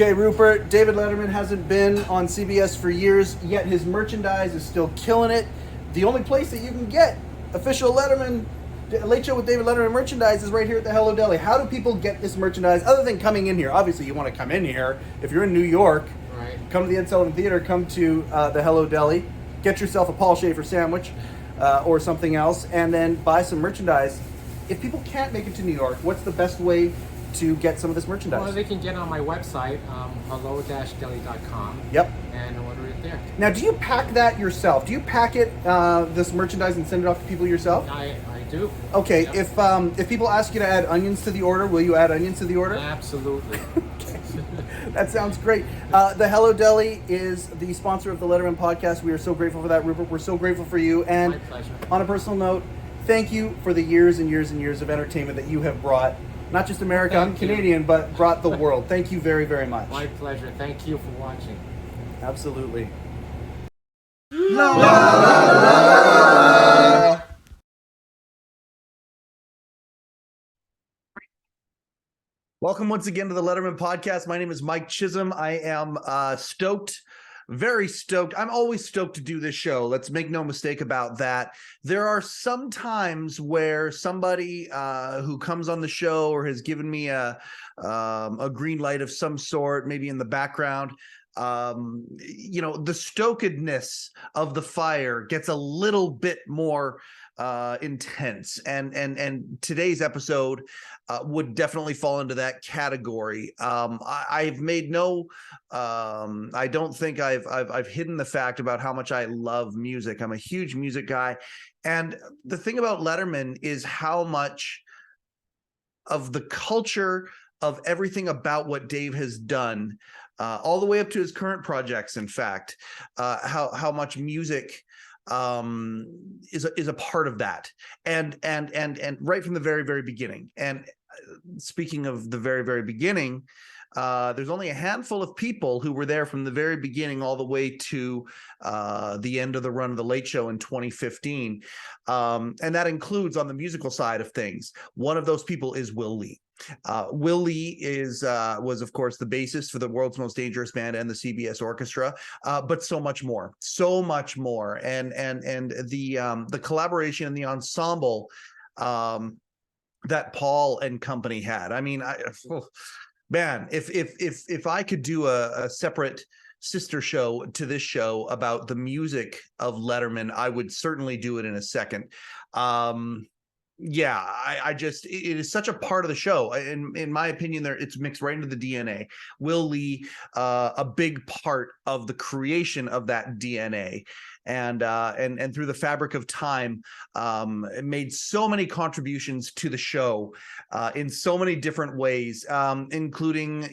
Okay, Rupert, David Letterman hasn't been on CBS for years, yet his merchandise is still killing it. The only place that you can get official Letterman, Late Show with David Letterman merchandise is right here at the Hello Deli. How do people get this merchandise other than coming in here? Obviously, you want to come in here. If you're in New York, right, come to the Ed Sullivan Theater, come to the Hello Deli, get yourself a Paul Schaefer sandwich or something else, and then buy some merchandise. If people can't make it to New York, what's the best way to get some of this merchandise? Well, they can get on my website, hello-deli.com. Yep. And order it there. Now, do you pack that yourself? Do you pack it, this merchandise, and send it off to people yourself? I do. Okay. Yep. If people ask you to add onions to the order, will you add onions to the order? Absolutely. Okay. That sounds great. The Hello Deli is the sponsor of the Letterman podcast. We are so grateful for that, Rupert. We're so grateful for you. And My pleasure. on a personal note, thank you for the years and years and years of entertainment that you have brought. Not just America, I'm Canadian, but brought the world. Thank you very, very much. My pleasure. Thank you for watching. Absolutely. La, la, la. Welcome once again to the Letterman podcast. My name is Mike Chisholm. I am stoked, very stoked. I'm always stoked to do this show. Let's make no mistake about that. There are some times where somebody who comes on the show or has given me a green light of some sort, maybe in the background, the stokedness of the fire gets a little bit more intense, and today's episode would definitely fall into that category. I've made no I don't think I've hidden the fact about how much I love music. I'm a huge music guy, and the thing about Letterman is how much of the culture of everything about what Dave has done, all the way up to his current projects, in fact, how much music is a part of that, and right from the very, very beginning. And speaking of the very, very beginning, there's only a handful of people who were there from the very beginning all the way to the end of the run of the Late Show in 2015, and that includes on the musical side of things. One of those people is Will Lee. Will Lee was, of course, the bassist for the World's Most Dangerous Band and the CBS Orchestra, but so much more, and the collaboration and the ensemble that Paul and company had. I mean, man, if I could do a separate sister show to this show about the music of Letterman, I would certainly do it in a second. Yeah, I just, it is such a part of the show. In my opinion, it's mixed right into the DNA. Will Lee, a big part of the creation of that DNA. And through the fabric of time, made so many contributions to the show in so many different ways, including,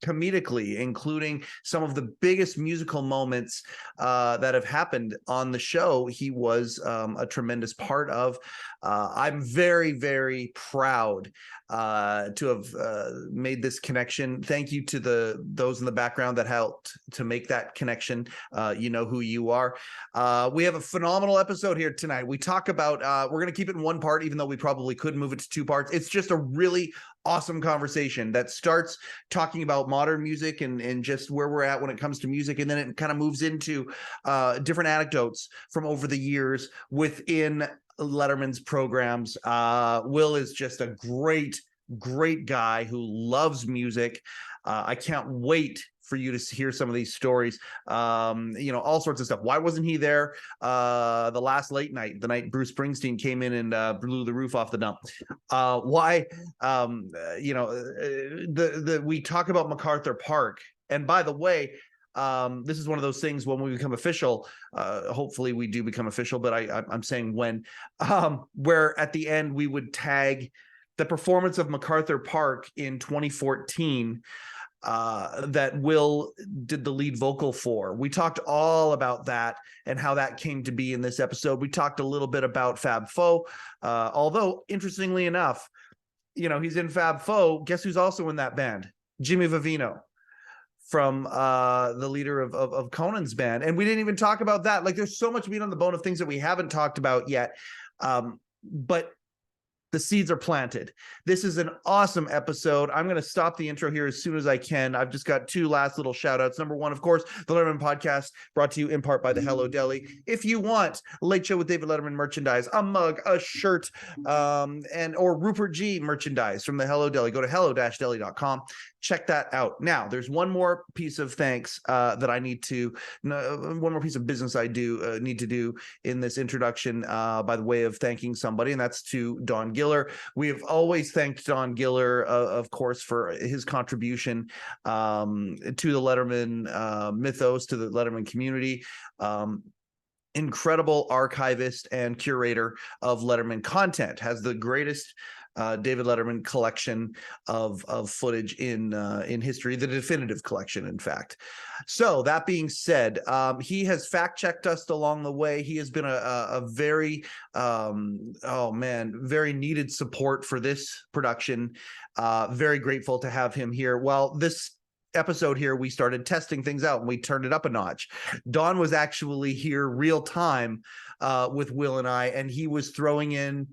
comedically, including some of the biggest musical moments that have happened on the show. He was a tremendous part of. I'm very, very proud to have made this connection. Thank you to those in the background that helped to make that connection. You know who you are. We have a phenomenal episode here tonight. We talk about, we're going to keep it in one part, even though we probably could move it to two parts. It's just a really awesome conversation that starts talking about modern music and just where we're at when it comes to music. And then it kind of moves into different anecdotes from over the years within Letterman's programs. Will is just a great guy who loves music. I can't wait for you to hear some of these stories, all sorts of stuff. Why wasn't he there the last late night, the night Bruce Springsteen came in and blew the roof off the dump? Why, we talk about MacArthur Park. And by the way, this is one of those things when we become official, hopefully we do become official, but I'm saying when, where at the end we would tag the performance of MacArthur Park in 2014 that Will did the lead vocal for. We talked all about that and how that came to be in this episode. We talked a little bit about Fab Faux, although interestingly enough, he's in Fab Faux. Guess who's also in that band? Jimmy Vivino, from the leader of Conan's band. And we didn't even talk about that. Like, there's so much meat on the bone of things that we haven't talked about yet. But The seeds are planted. This is an awesome episode. I'm going to stop the intro here as soon as I can. I've just got two last little shout outs. Number one, of course, the Letterman podcast brought to you in part by the Hello Deli. If you want Late Show with David Letterman merchandise, a mug, a shirt, or Rupert G merchandise from the Hello Deli, go to hello-deli.com. Check that out. Now, there's one more piece of thanks that I need to, one more piece of business I need to do in this introduction by the way of thanking somebody, and that's to Don Giller. We have always thanked Don Giller, of course, for his contribution to the Letterman mythos, to the Letterman community. Incredible archivist and curator of Letterman content, has the greatest David Letterman collection of footage in history, the definitive collection, in fact. So that being said, he has fact checked us along the way. He has been a very, very needed support for this production. Very grateful to have him here. Well, this episode here, we started testing things out and we turned it up a notch. Don was actually here real time with Will and I, and he was throwing in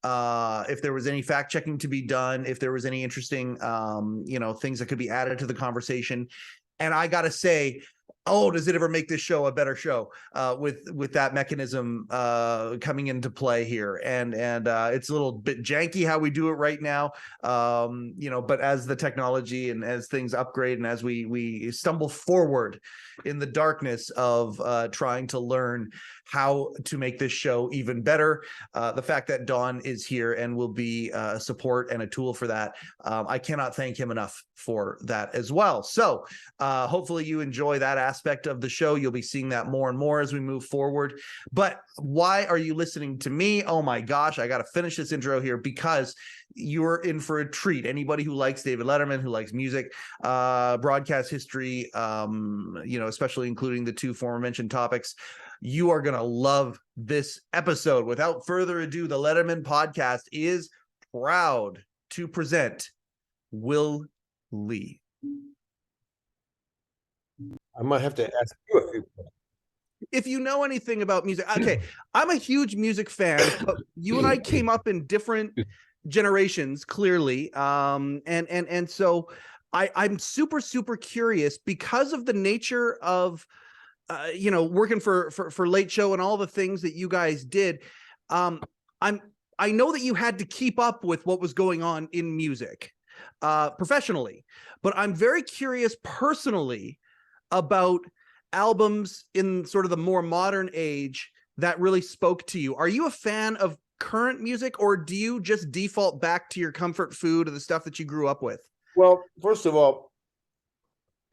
if there was any fact checking to be done, if there was any interesting things that could be added to the conversation. And I gotta say, does it ever make this show a better show with that mechanism coming into play here? And it's a little bit janky how we do it right now, but as the technology and as things upgrade and as we stumble forward in the darkness of trying to learn how to make this show even better, the fact that Don is here and will be a support and a tool for that, I cannot thank him enough for that as well. So hopefully you enjoy that aspect of the show. You'll be seeing that more and more as we move forward. But why are you listening to me? Oh my gosh, I got to finish this intro here because you're in for a treat. Anybody who likes David Letterman, who likes music, broadcast history, especially including the two former mentioned topics, you are going to love this episode. Without further ado, the Letterman podcast is proud to present Will Lee. I might have to ask you a few questions. If you know anything about music, okay, I'm a huge music fan, but you and I came up in different generations, clearly. And so I'm super, super curious because of the nature of working for Late Show and all the things that you guys did. I know that you had to keep up with what was going on in music professionally, but I'm very curious personally about albums in sort of the more modern age that really spoke to you. Are you a fan of current music, or do you just default back to your comfort food or the stuff that you grew up with? Well, first of all,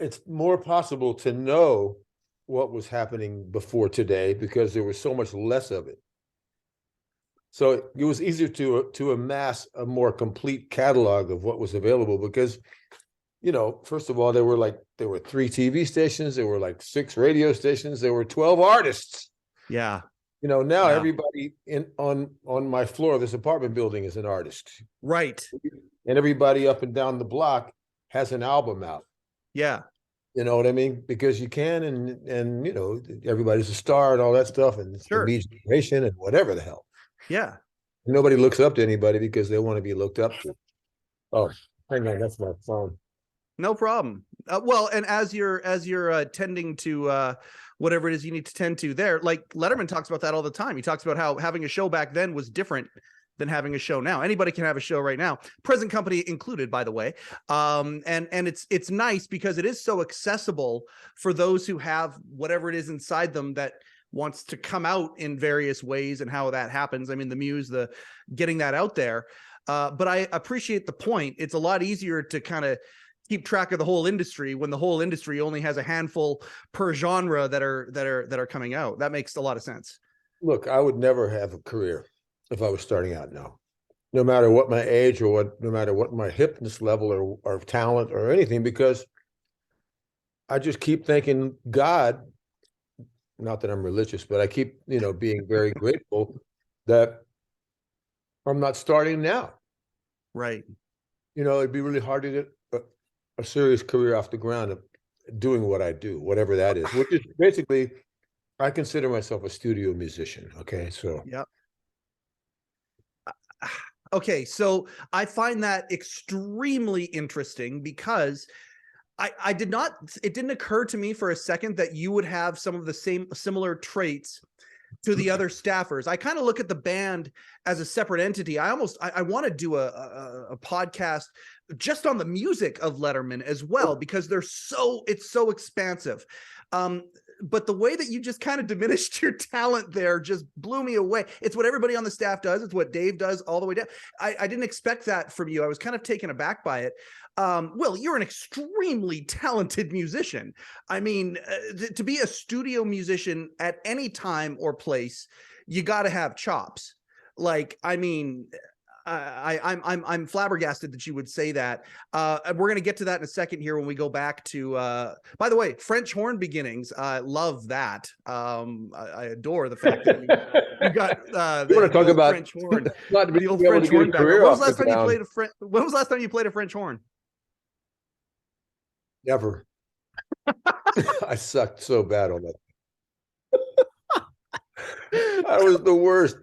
it's more possible to know what was happening before today because there was so much less of it. So it was easier to amass a more complete catalog of what was available because, first of all, there were 3 TV stations, there were 6 radio stations, there were 12 artists. Yeah. Now everybody on my floor of this apartment building is an artist. Right. And everybody up and down the block has an album out. Yeah. You know what I mean? Because you can, and everybody's a star and all that stuff, and it's the me generation and whatever the hell. Yeah. Nobody looks up to anybody because they want to be looked up to. Oh, hang on, that's my phone. No problem. Well, and as you're tending to whatever it is you need to tend to there, like Letterman talks about that all the time. He talks about how having a show back then was different than having a show now. Anybody can have a show right now, present company included, by the way. And it's nice because it is so accessible for those who have whatever it is inside them that wants to come out in various ways, and how that happens. I mean, the muse, the getting that out there. But I appreciate the point. It's a lot easier to kind of keep track of the whole industry when the whole industry only has a handful per genre that are coming out. That makes a lot of sense. Look, I would never have a career if I was starting out now, no matter what my age or no matter what my hipness level or talent or anything, because I just keep thanking God, not that I'm religious, but I keep, being very grateful that I'm not starting now. Right. It'd be really hard to get a serious career off the ground of doing what I do, whatever that is, which is basically, I consider myself a studio musician. Okay. So, yeah. Okay, so I find that extremely interesting because I did not, it didn't occur to me for a second that you would have some of the similar traits to the other staffers. I kind of look at the band as a separate entity. I want to do a podcast just on the music of Letterman as well, because it's so expansive. But the way that you just kind of diminished your talent there just blew me away. It's what everybody on the staff does. It's what Dave does all the way down. I didn't expect that from you. I was kind of taken aback by it. Will, you're an extremely talented musician. I mean, to be a studio musician at any time or place, you got to have chops. Like, I mean, I'm flabbergasted that you would say that. We're going to get to that in a second here when we go back to, by the way, French horn beginnings. I love that. I adore the fact that you got You want to talk about French horn, not to be the old able to French get a horn background. career When was off last the time you ground. played when was the last time you played a French horn? Never. I sucked so bad on that. I was the worst.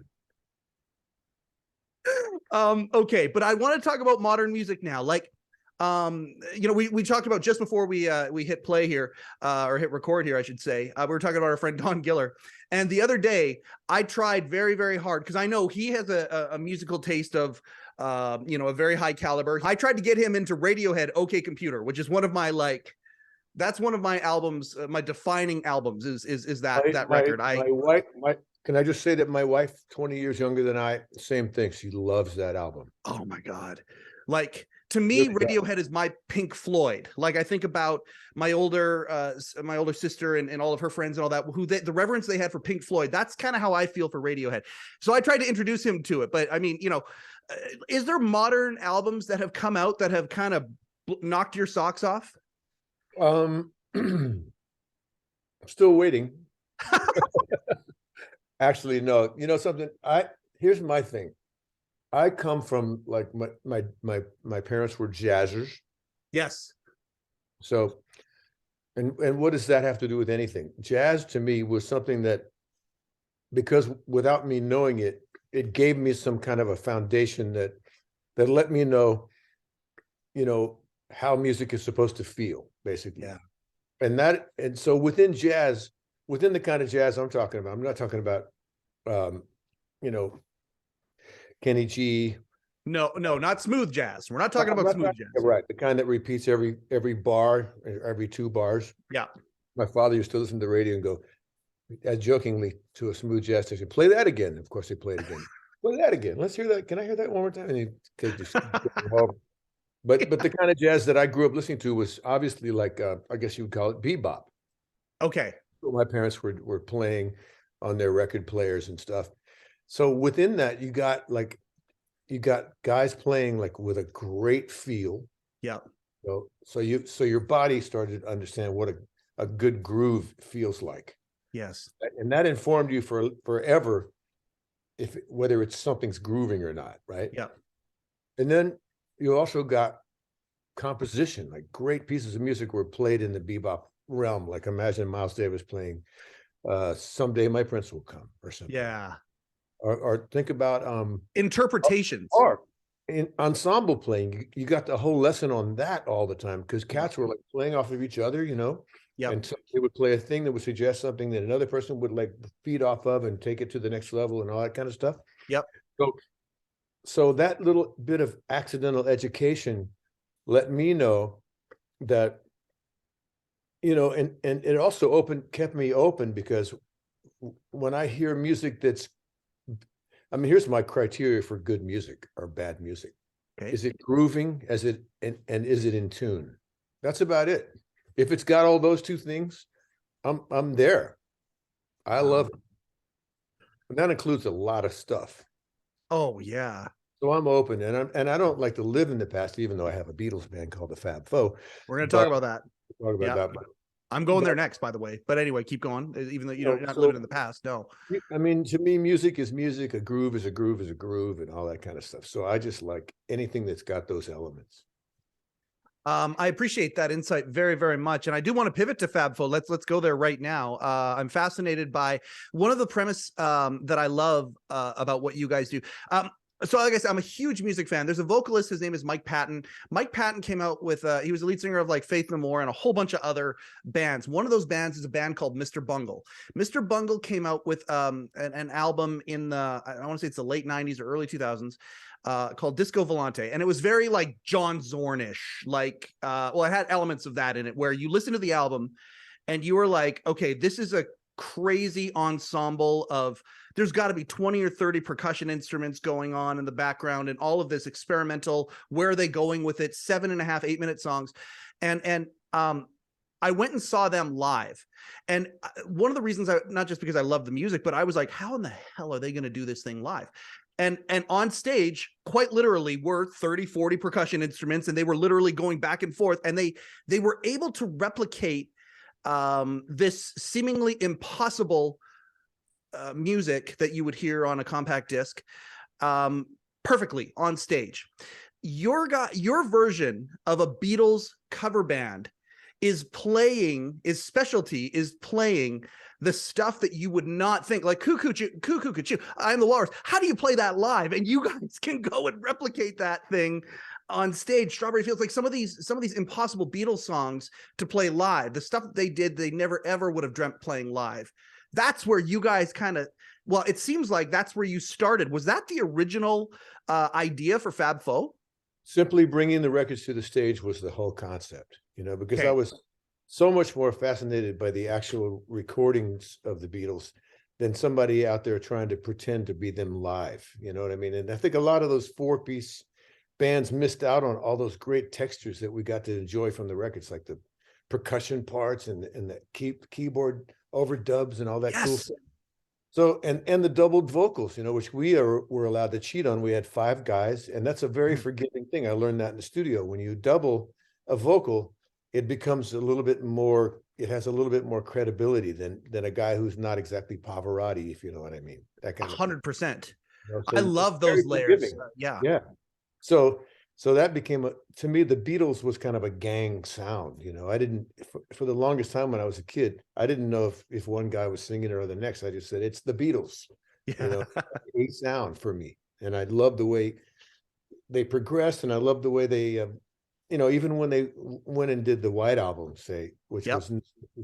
Okay, but I want to talk about modern music now. Like, you know, we talked about just before we hit play here, or hit record here, I should say. We were talking about our friend Don Giller, and the other day I tried very, very hard because I know he has a musical taste of, you know, a very high caliber. I tried to get him into Radiohead, OK Computer, which is one of my that's one of my albums, my defining albums is that record. My wife, can I just say that my wife, 20 years younger than I, same thing. She loves that album. Oh my God. Like, to me, Radiohead is my Pink Floyd. Like, I think about my older sister and all of her friends and all that, the reverence they had for Pink Floyd. That's kind of how I feel for Radiohead. So I tried to introduce him to it. But I mean, you know, is there modern albums that have come out that have kind of knocked your socks off? I'm still waiting. Actually, no. You know something? Here's my thing. I come from, like, my parents were jazzers. Yes. So, and what does that have to do with anything? Jazz to me was something that, because without me knowing it, it gave me some kind of a foundation that let me know, you know, how music is supposed to feel, basically. Yeah. And so within jazz, within the kind of jazz I'm talking about, I'm not talking about, you know, Kenny G. No, not smooth jazz. We're not talking about smooth jazz. Right. The kind that repeats every bar, every 2 bars. Yeah. My father used to listen to the radio and go, jokingly, to a smooth jazz station, play that again. Of course, they played again. Play that again. Let's hear that. Can I hear that one more time? And he just but the kind of jazz that I grew up listening to was obviously, like, I guess you would call it bebop. Okay. So my parents were playing on their record players and stuff. So within that, you got guys playing, like, with a great feel. Yeah. So your body started to understand what a good groove feels like. Yes. And that informed you forever, whether it's something's grooving or not, right? Yeah. And then you also got composition, like great pieces of music were played in the bebop realm. Like, imagine Miles Davis playing Someday My Prince Will Come or something. Yeah. Or think about interpretations. Or in ensemble playing, you got the whole lesson on that all the time, because cats were, like, playing off of each other, you know. Yeah. And so they would play a thing that would suggest something that another person would, like, feed off of and take it to the next level and all that kind of stuff. Yep. So that little bit of accidental education let me know that, you know, and it also kept me open, because when I hear music here's my criteria for good music or bad music. Okay. Is it grooving? And is it in tune? That's about it. If it's got all those 2 things, I'm there. I love it. And that includes a lot of stuff. Oh yeah. So I'm open, and I don't like to live in the past, even though I have a Beatles band called the Fab Faux. We're going to talk about that. Talk about that. I'm going there next, by the way. But anyway, keep going. Even though you're not living in the past. No. I mean, to me, music is music. A groove is a groove is a groove, and all that kind of stuff. So I just like anything that's got those elements. I appreciate that insight very, very much. And I do want to pivot to Fab Faux. Let's go there right now. I'm fascinated by one of the premise that I love about what you guys do. So like I said, I'm a huge music fan. There's a vocalist, his name is Mike Patton. Mike Patton came out with he was the lead singer of like Faith No More and a whole bunch of other bands. One of those bands is a band called Mr. Bungle. Mr. Bungle came out with an album in the, I want to say it's the late 90s or early 2000s, called Disco Volante, and it was very like John Zornish, like well, it had elements of that in it, where you listen to the album and you were like, okay, this is a crazy ensemble of, there's got to be 20 or 30 percussion instruments going on in the background and all of this experimental, where are they going with it, 7.5, 8-minute songs. And I went and saw them live. And one of the reasons, not just because I love the music, but I was like, how in the hell are they going to do this thing live? And on stage, quite literally, were 30, 40 percussion instruments, and they were literally going back and forth, and they were able to replicate this seemingly impossible music that you would hear on a compact disc perfectly on stage. Your version of a Beatles cover band is playing the stuff that you would not think, like Cuckoo Cuckoo, I'm the Walrus. How do you play that live? And you guys can go and replicate that thing on stage. Strawberry Fields, like some of these impossible Beatles songs to play live, the stuff that they did, they never ever would have dreamt playing live. That's where you guys kind of, well, it seems like that's where you started. Was that the original idea for Fab Faux? Simply bringing the records to the stage was the whole concept, because Okay. I was so much more fascinated by the actual recordings of the Beatles than somebody out there trying to pretend to be them live. You know what I mean? And I think a lot of those 4-piece bands missed out on all those great textures that we got to enjoy from the records, like the percussion parts and the keyboard overdubs and all that cool stuff. So, and the doubled vocals, which were allowed to cheat on. We had 5 guys, and that's a very forgiving thing. I learned that in the studio. When you double a vocal, it becomes a little bit more, it has a little bit more credibility than a guy who's not exactly Pavarotti, if you know what I mean. That kind of 100%. so I love those layers. Yeah. So that became to me, the Beatles was kind of a gang sound. I didn't, for the longest time when I was a kid, I didn't know if one guy was singing it or the next. I just said, it's the Beatles, a sound for me. And I love the way they progressed, and I love the way they, even when they went and did the White Album, which was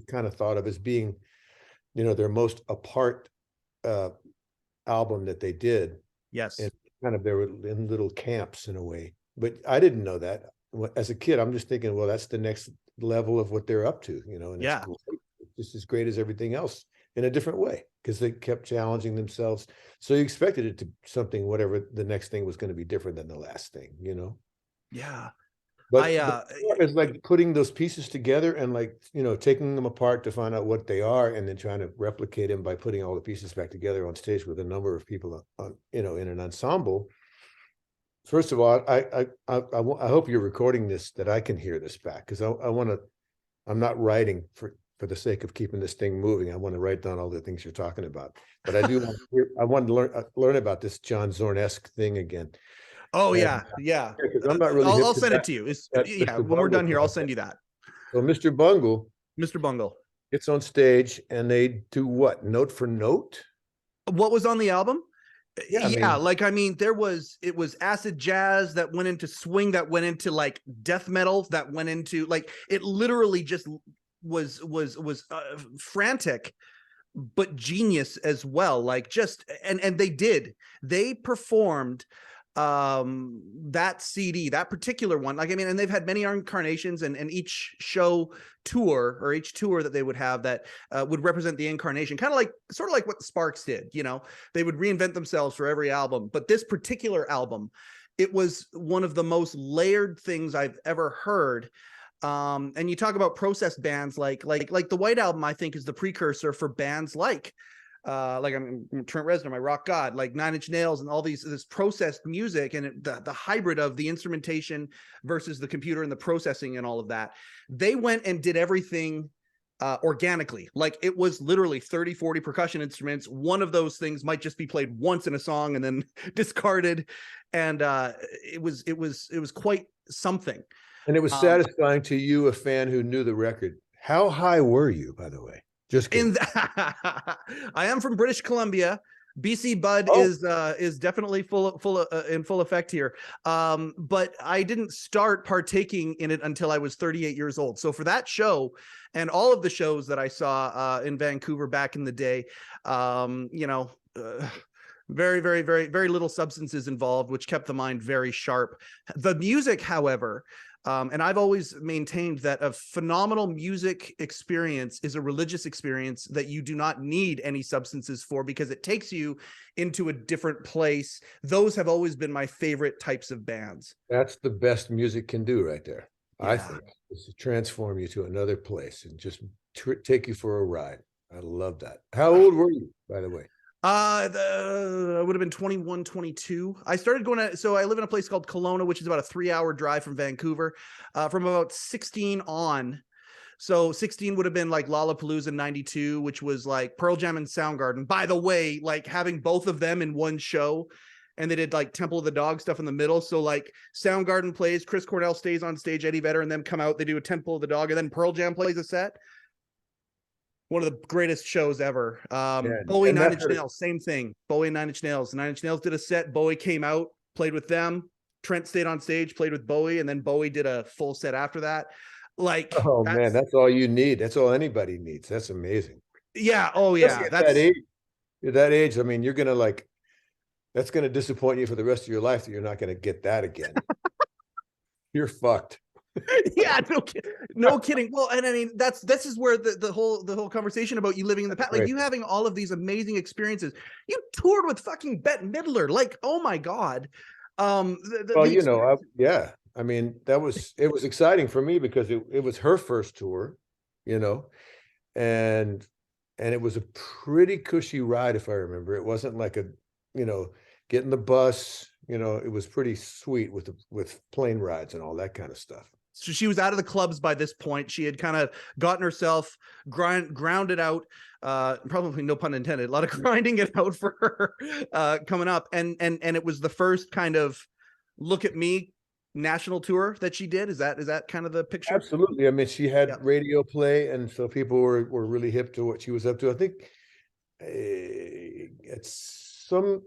kind of thought of as being, their most apart album that they did. Yes. And kind of, they were in little camps in a way. But I didn't know that. As a kid, I'm just thinking, well, that's the next level of what they're up to, and it's cool. It's just as great as everything else in a different way, because they kept challenging themselves. So you expected it to something, whatever the next thing was going to be different than the last thing, Yeah. But it's like putting those pieces together and taking them apart to find out what they are, and then trying to replicate them by putting all the pieces back together on stage with a number of people in an ensemble. First of all, I hope you're recording this, that I can hear this back, because I'm not writing for the sake of keeping this thing moving. I want to write down all the things you're talking about, but I do want to learn about this John Zorn-esque thing again. Oh, yeah. I'm not really I'll send it to you. When we're done here, I'll send you that. So Mr. Bungle gets on stage, and they do what? Note for note? What was on the album? Yeah, it was acid jazz that went into swing, that went into like death metal, that went into it literally just was frantic, but genius as well. And they performed that CD, that particular one, and they've had many incarnations, and each show tour, or each tour that they would have, that would represent the incarnation, sort of like what the Sparks did. They would reinvent themselves for every album, but this particular album, it was one of the most layered things I've ever heard. And you talk about process bands, like the White Album, I think, is the precursor for bands like I'm Trent Reznor, my rock god, like Nine Inch Nails, and all this processed music, and the hybrid of the instrumentation versus the computer and the processing and all of that. They went and did everything organically. It was literally 30, 40 percussion instruments. One of those things might just be played once in a song and then discarded. And it was quite something. And it was satisfying to you, a fan who knew the record. How high were you, by the way? Just kidding. I am from British Columbia, BC Bud Oh. is definitely in full effect here. But I didn't start partaking in it until I was 38 years old. So for that show and all of the shows that I saw in Vancouver back in the day, very, very, very, very little substances involved, which kept the mind very sharp. The music, however, and I've always maintained that a phenomenal music experience is a religious experience that you do not need any substances for, because it takes you into a different place. Those have always been my favorite types of bands. That's the best music can do right there. I Yeah. think, is to transform you to another place and just take you for a ride. I love that. How old were you, by the way? I would have been 21, 22. I started going so I live in a place called Kelowna, which is about a 3-hour drive from Vancouver, from about 16 on. So 16 would have been like Lollapalooza 92, which was like Pearl Jam and Soundgarden. By the way, like having both of them in one show, and they did like Temple of the Dog stuff in the middle. So like Soundgarden plays, Chris Cornell stays on stage, Eddie Vedder and them come out, they do a Temple of the Dog, and then Pearl Jam plays a set. One of the greatest shows ever. Bowie, Nine Inch Nails, same thing. Bowie and Nine Inch Nails. Nine Inch Nails did a set. Bowie came out, played with them. Trent stayed on stage, played with Bowie, and then Bowie did a full set after that. Like, oh man, that's all you need. That's all anybody needs. That's amazing. Yeah. Oh yeah. At that age. At that age, I mean, you're gonna like, that's gonna disappoint you for the rest of your life that you're not gonna get that again. You're fucked. Yeah, no kidding. Well, and I mean, this is where the whole conversation about you living in the past, like you having all of these amazing experiences. You toured with fucking Bette Midler, like, oh my god. Yeah. I mean, it was exciting for me because it was her first tour, and it was a pretty cushy ride, if I remember. It wasn't like getting the bus, it was pretty sweet with plane rides and all that kind of stuff. So she was out of the clubs by this point. She had kind of gotten herself grounded out, probably no pun intended, a lot of grinding it out for her coming up. And it was the first kind of look at me national tour that she did. Is that kind of the picture? Absolutely. I mean, she had radio play, and so people were really hip to what she was up to. I think it's some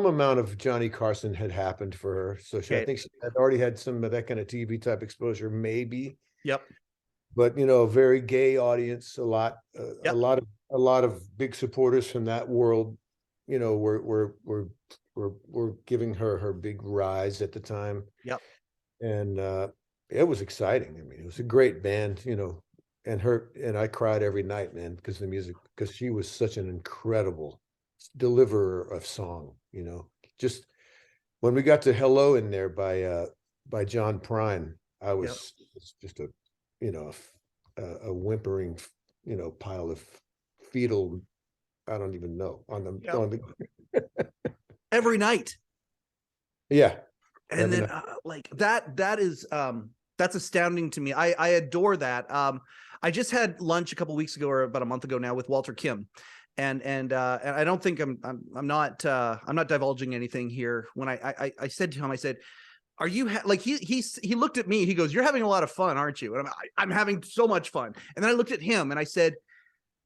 amount of Johnny Carson had happened for her, so I think she had already had some of that kind of TV type exposure, maybe. Yep. But a very gay audience, a lot of big supporters from that world, were giving her big rise at the time. Yep. And it was exciting. I mean, it was a great band, and I cried every night, man, because the music, because she was such an incredible deliverer of song. Just when we got to Hello in there by John Prine, I was just a whimpering pile of fetal, I don't even know, on the every night. Yeah. And then like that is that's astounding to me. I adore that. I just had lunch a couple weeks ago, or about a month ago now, with Walter Kim. And I don't think I'm not divulging anything here. When I said to him, I said, are you like, he looked at me, he goes, you're having a lot of fun, aren't you? And I'm having so much fun. And then I looked at him and I said,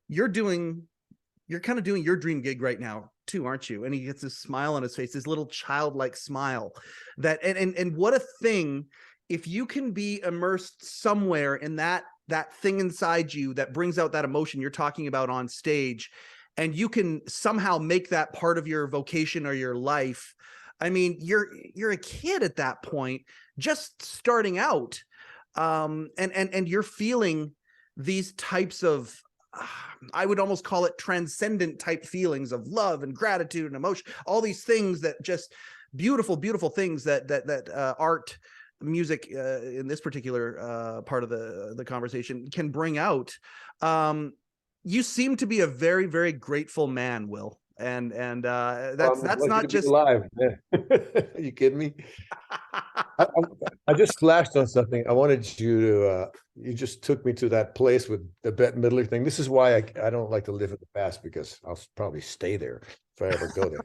you're kind of doing your dream gig right now too, aren't you? And he gets this smile on his face, this little childlike smile, that and what a thing if you can be immersed somewhere in that thing inside you that brings out that emotion you're talking about on stage, and you can somehow make that part of your vocation or your life. I mean, you're a kid at that point, just starting out, and you're feeling these types of, I would almost call it transcendent type feelings of love and gratitude and emotion, all these things that just beautiful, beautiful things that art, music, in this particular part of the conversation can bring out. You seem to be a very, very grateful man, Will. And that's not just alive. Are you kidding me? I just flashed on something. I wanted you to, you just took me to that place with the Bette Midler thing. This is why I don't like to live in the past, because I'll probably stay there if I ever go there.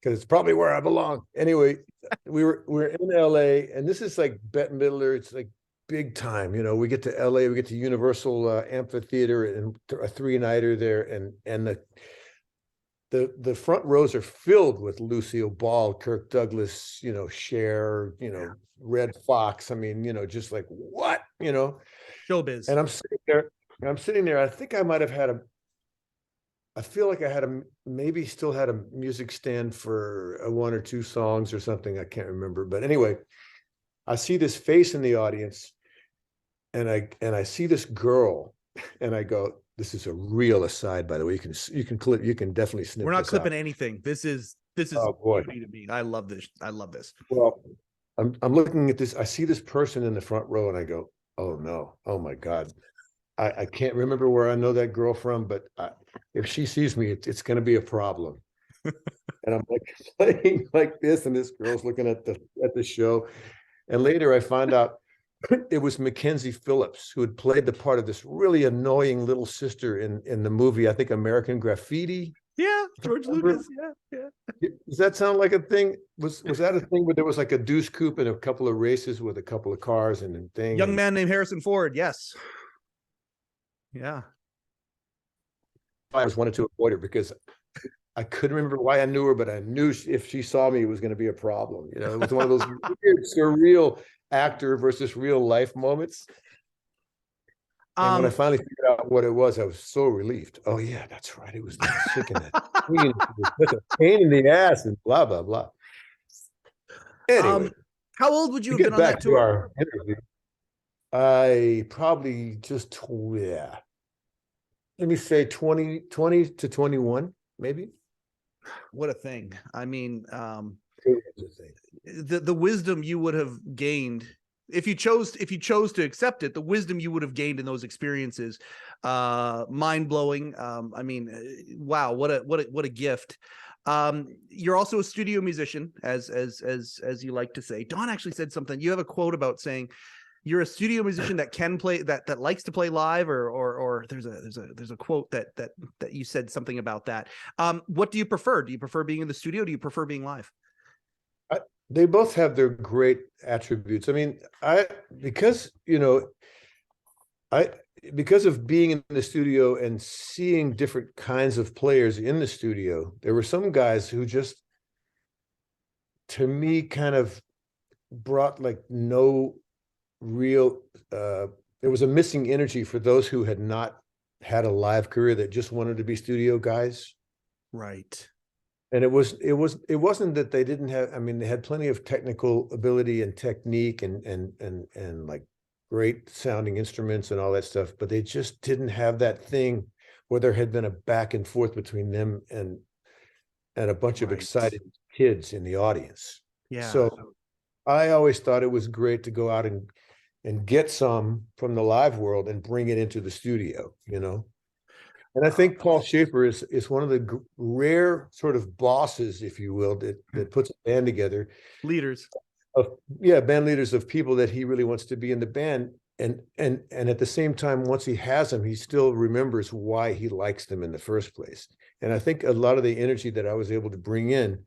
Because it's probably where I belong. Anyway, we're in LA, and this is like Bette Midler. It's like big time. We get to LA, we get to Universal Amphitheater, and a 3-nighter there, and the front rows are filled with Lucille Ball, Kirk Douglas, Cher, Red Fox. I mean, just like what, Showbiz. And I'm sitting there. I think I feel like I had maybe still had a music stand for one or two songs or something. I can't remember. But anyway, I see this face in the audience, and I see this girl, and I go, this is a real aside, by the way. You can definitely snip. We're not this clipping out. anything. This is Oh boy. beauty to me. I love this. I love this. Well, I'm looking at this. I see this person in the front row, and I go, oh no, oh my God. I can't remember where I know that girl from, but if she sees me, it's going to be a problem. And I'm like playing like this, and this girl's looking at the show. And later I find out it was Mackenzie Phillips, who had played the part of this really annoying little sister in the movie, I think American Graffiti. Yeah, George Lucas. Yeah. Does that sound like a thing? Was that a thing where there was like a deuce coupe and a couple of races with a couple of cars and thing? Young man named Harrison Ford. Yes. Yeah. I always wanted to avoid her because I couldn't remember why I knew her, but I knew if she saw me, it was going to be a problem. It was one of those weird, surreal actor versus real life moments. And when I finally figured out what it was, I was so relieved. Oh yeah, that's right. It was that chick and that queen. It was such a pain in the ass and blah blah blah. Anyway, how old would you have get been on back that to tour? our interview. I probably just let me say 20 to 21, maybe. What a thing. I mean, the wisdom you would have gained if you chose to accept it, the wisdom you would have gained in those experiences, mind-blowing. I mean, wow, what a gift. You're also a studio musician, as you like to say. Don actually said something. You have a quote about saying you're a studio musician that can play, that likes to play live, or there's a quote that you said something about that. What do you prefer? Do you prefer being in the studio? Do you prefer being live? They both have their great attributes. I mean, because of being in the studio and seeing different kinds of players in the studio, there were some guys who just, to me, kind of brought like no real, there was a missing energy for those who had not had a live career that just wanted to be studio guys. Right. And it wasn't that they didn't have, I mean, they had plenty of technical ability and technique and like great sounding instruments and all that stuff, but they just didn't have that thing where there had been a back and forth between them and a bunch of excited kids in the audience. Yeah. So I always thought it was great to go out and get some from the live world and bring it into the studio, And I think Paul Schaefer is one of the rare sort of bosses, if you will, that puts a band together. Leaders. Band leaders of people that he really wants to be in the band. And at the same time, once he has them, he still remembers why he likes them in the first place. And I think a lot of the energy that I was able to bring in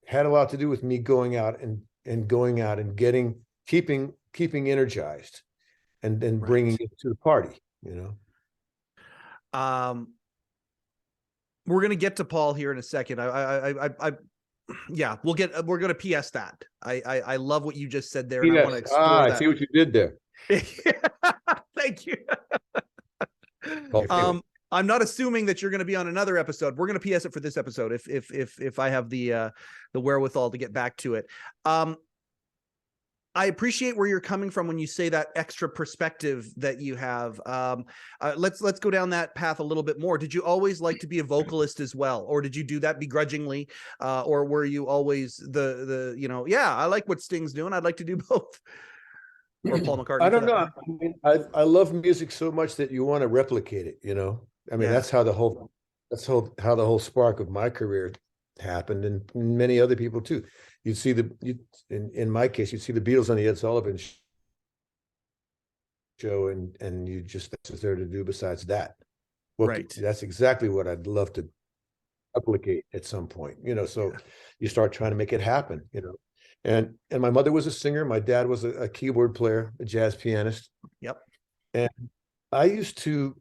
had a lot to do with me going out and keeping energized and then bringing it to the party, We're gonna get to Paul here in a second. We're gonna PS that. I love what you just said there, and I want to explore that. I see what you did there. Thank you. Okay. I'm not assuming that you're going to be on another episode. We're going to PS it for this episode if I have the wherewithal to get back to it. I appreciate where you're coming from when you say that extra perspective that you have. Let's go down that path a little bit more. Did you always like to be a vocalist as well, or did you do that begrudgingly, or were you always I like what Sting's doing, I'd like to do both? Or Paul McCartney? I don't know. I mean, I love music so much that you want to replicate it. I mean, that's how the whole spark of my career happened, and many other people too. You'd see in my case, you'd see the Beatles on the Ed Sullivan show, and you just, that's what there to do besides that. Well, right. That's exactly what I'd love to replicate at some point. So you start trying to make it happen. And my mother was a singer. My dad was a keyboard player, a jazz pianist. Yep. And I used to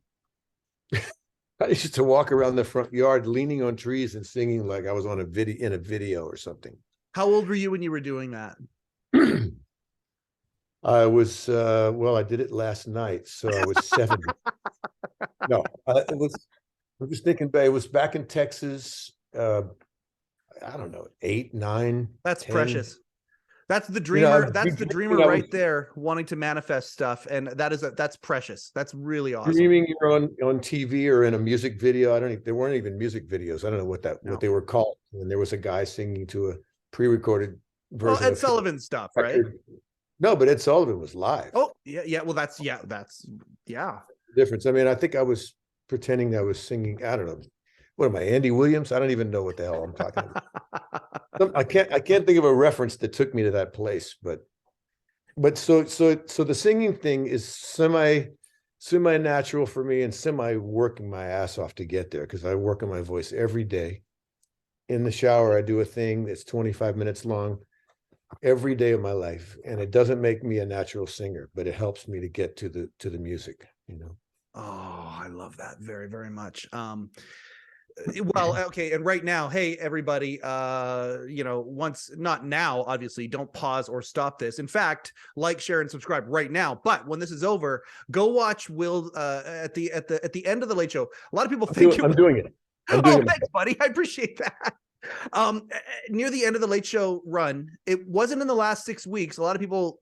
I used to walk around the front yard leaning on trees and singing like I was on a video or something. How old were you when you were doing that? I was well, I did it last night, so I was 70. No, it was. I'm just thinking back. It was back in Texas. I don't know, 8, 9. That's 10. Precious. That's the dreamer. That's the dreamer right was there, wanting to manifest stuff, and that's Precious. That's really awesome. dreaming you're on TV or in a music video. I don't even, there weren't even music videos. I don't know what they were called. And there was a guy singing to a pre-recorded version. Ed Sullivan stuff, right? No, but Ed Sullivan was live. Oh, yeah. Well, that's Difference. I mean, I think I was pretending I was singing. I don't know. What am I, Andy Williams? I don't even know what the hell I'm talking about. I can't think of a reference that took me to that place. But so the singing thing is semi natural for me and semi working my ass off to get there, because I work on my voice every day. In the shower, I do a thing that's 25 minutes long every day of my life, and it doesn't make me a natural singer, but it helps me to get to the music, you know. Oh, I love that very, very much. Well, okay, and right now, hey everybody, not now, obviously, don't pause or stop this. In fact, like, share, and subscribe right now. But when this is over, go watch Will at the end of the Late Show. A lot of people think I'm doing it. Thanks, buddy. I appreciate that. Near the end of the Late Show run, it wasn't in the last 6 weeks. A lot of people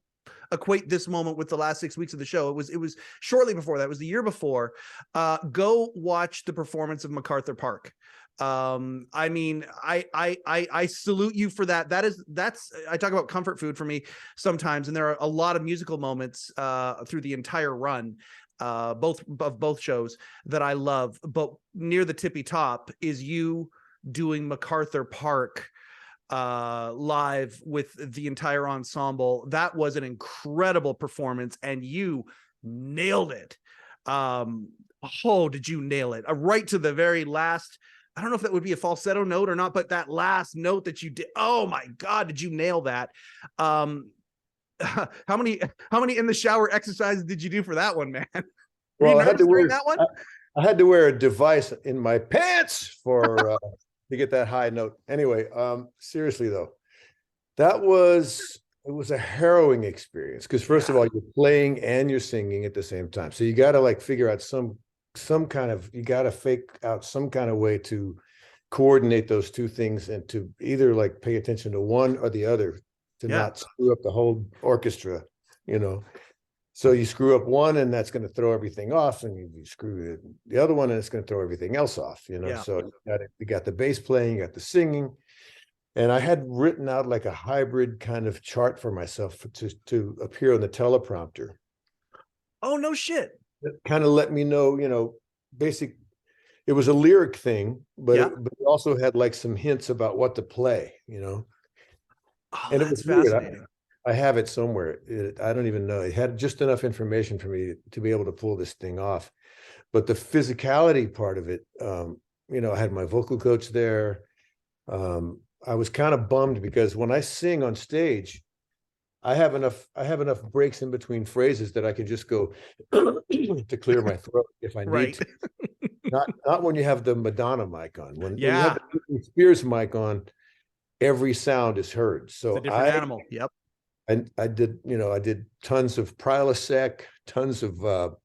equate this moment with the last 6 weeks of the show. It was shortly before that. It was the year before. Go watch the performance of MacArthur Park. I mean, I salute you for that. That's I talk about comfort food for me sometimes, and there are a lot of musical moments through the entire run, both shows, that I love. But near the tippy top is you doing MacArthur Park live with the entire ensemble. That was an incredible performance, and you nailed it. Did you nail it? Right to the very last. I don't know if that would be a falsetto note or not, but that last note that you did, oh my God, did you nail that? How many in the shower exercises did you do for that one, man? Well, I had to wear that one. I had to wear a device in my pants for to get that high note. Anyway, seriously though, it was a harrowing experience, because first of all, you're playing and you're singing at the same time. So you got to like figure out you got to fake out some kind of way to coordinate those two things, and to either like pay attention to one or the other to not screw up the whole orchestra, you know. So you screw up one, and that's going to throw everything off, and you screw the other one, and it's going to throw everything else off, you know. Yeah. So you got the bass playing, you got the singing, and I had written out like a hybrid kind of chart for myself to appear on the teleprompter. Oh, no shit. It kind of let me know, you know, it was a lyric thing, but it also had like some hints about what to play, you know. Oh, and it was fascinating. I have it somewhere. I don't even know. It had just enough information for me to be able to pull this thing off. But the physicality part of it, you know, I had my vocal coach there. I was kind of bummed because when I sing on stage, I have enough breaks in between phrases that I can just go to clear my throat if I need to. Not when you have the Madonna mic on. When you have the Spears mic on, every sound is heard. So it's a different animal. Yep. I did tons of Prilosec, tons of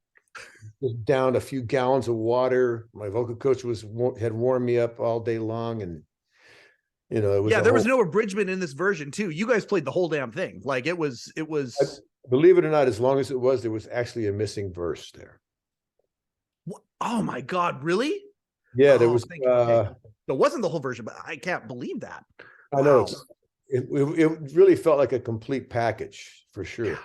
just down a few gallons of water. My vocal coach had warmed me up all day long, and you know, it was there was no abridgment in this version too. You guys played the whole damn thing. Like it was. Believe it or not, as long as it was, there was actually a missing verse there. Oh my God! Really? Yeah, there was. It wasn't the whole version, but I can't believe that. I know. It really felt like a complete package for sure. Yeah.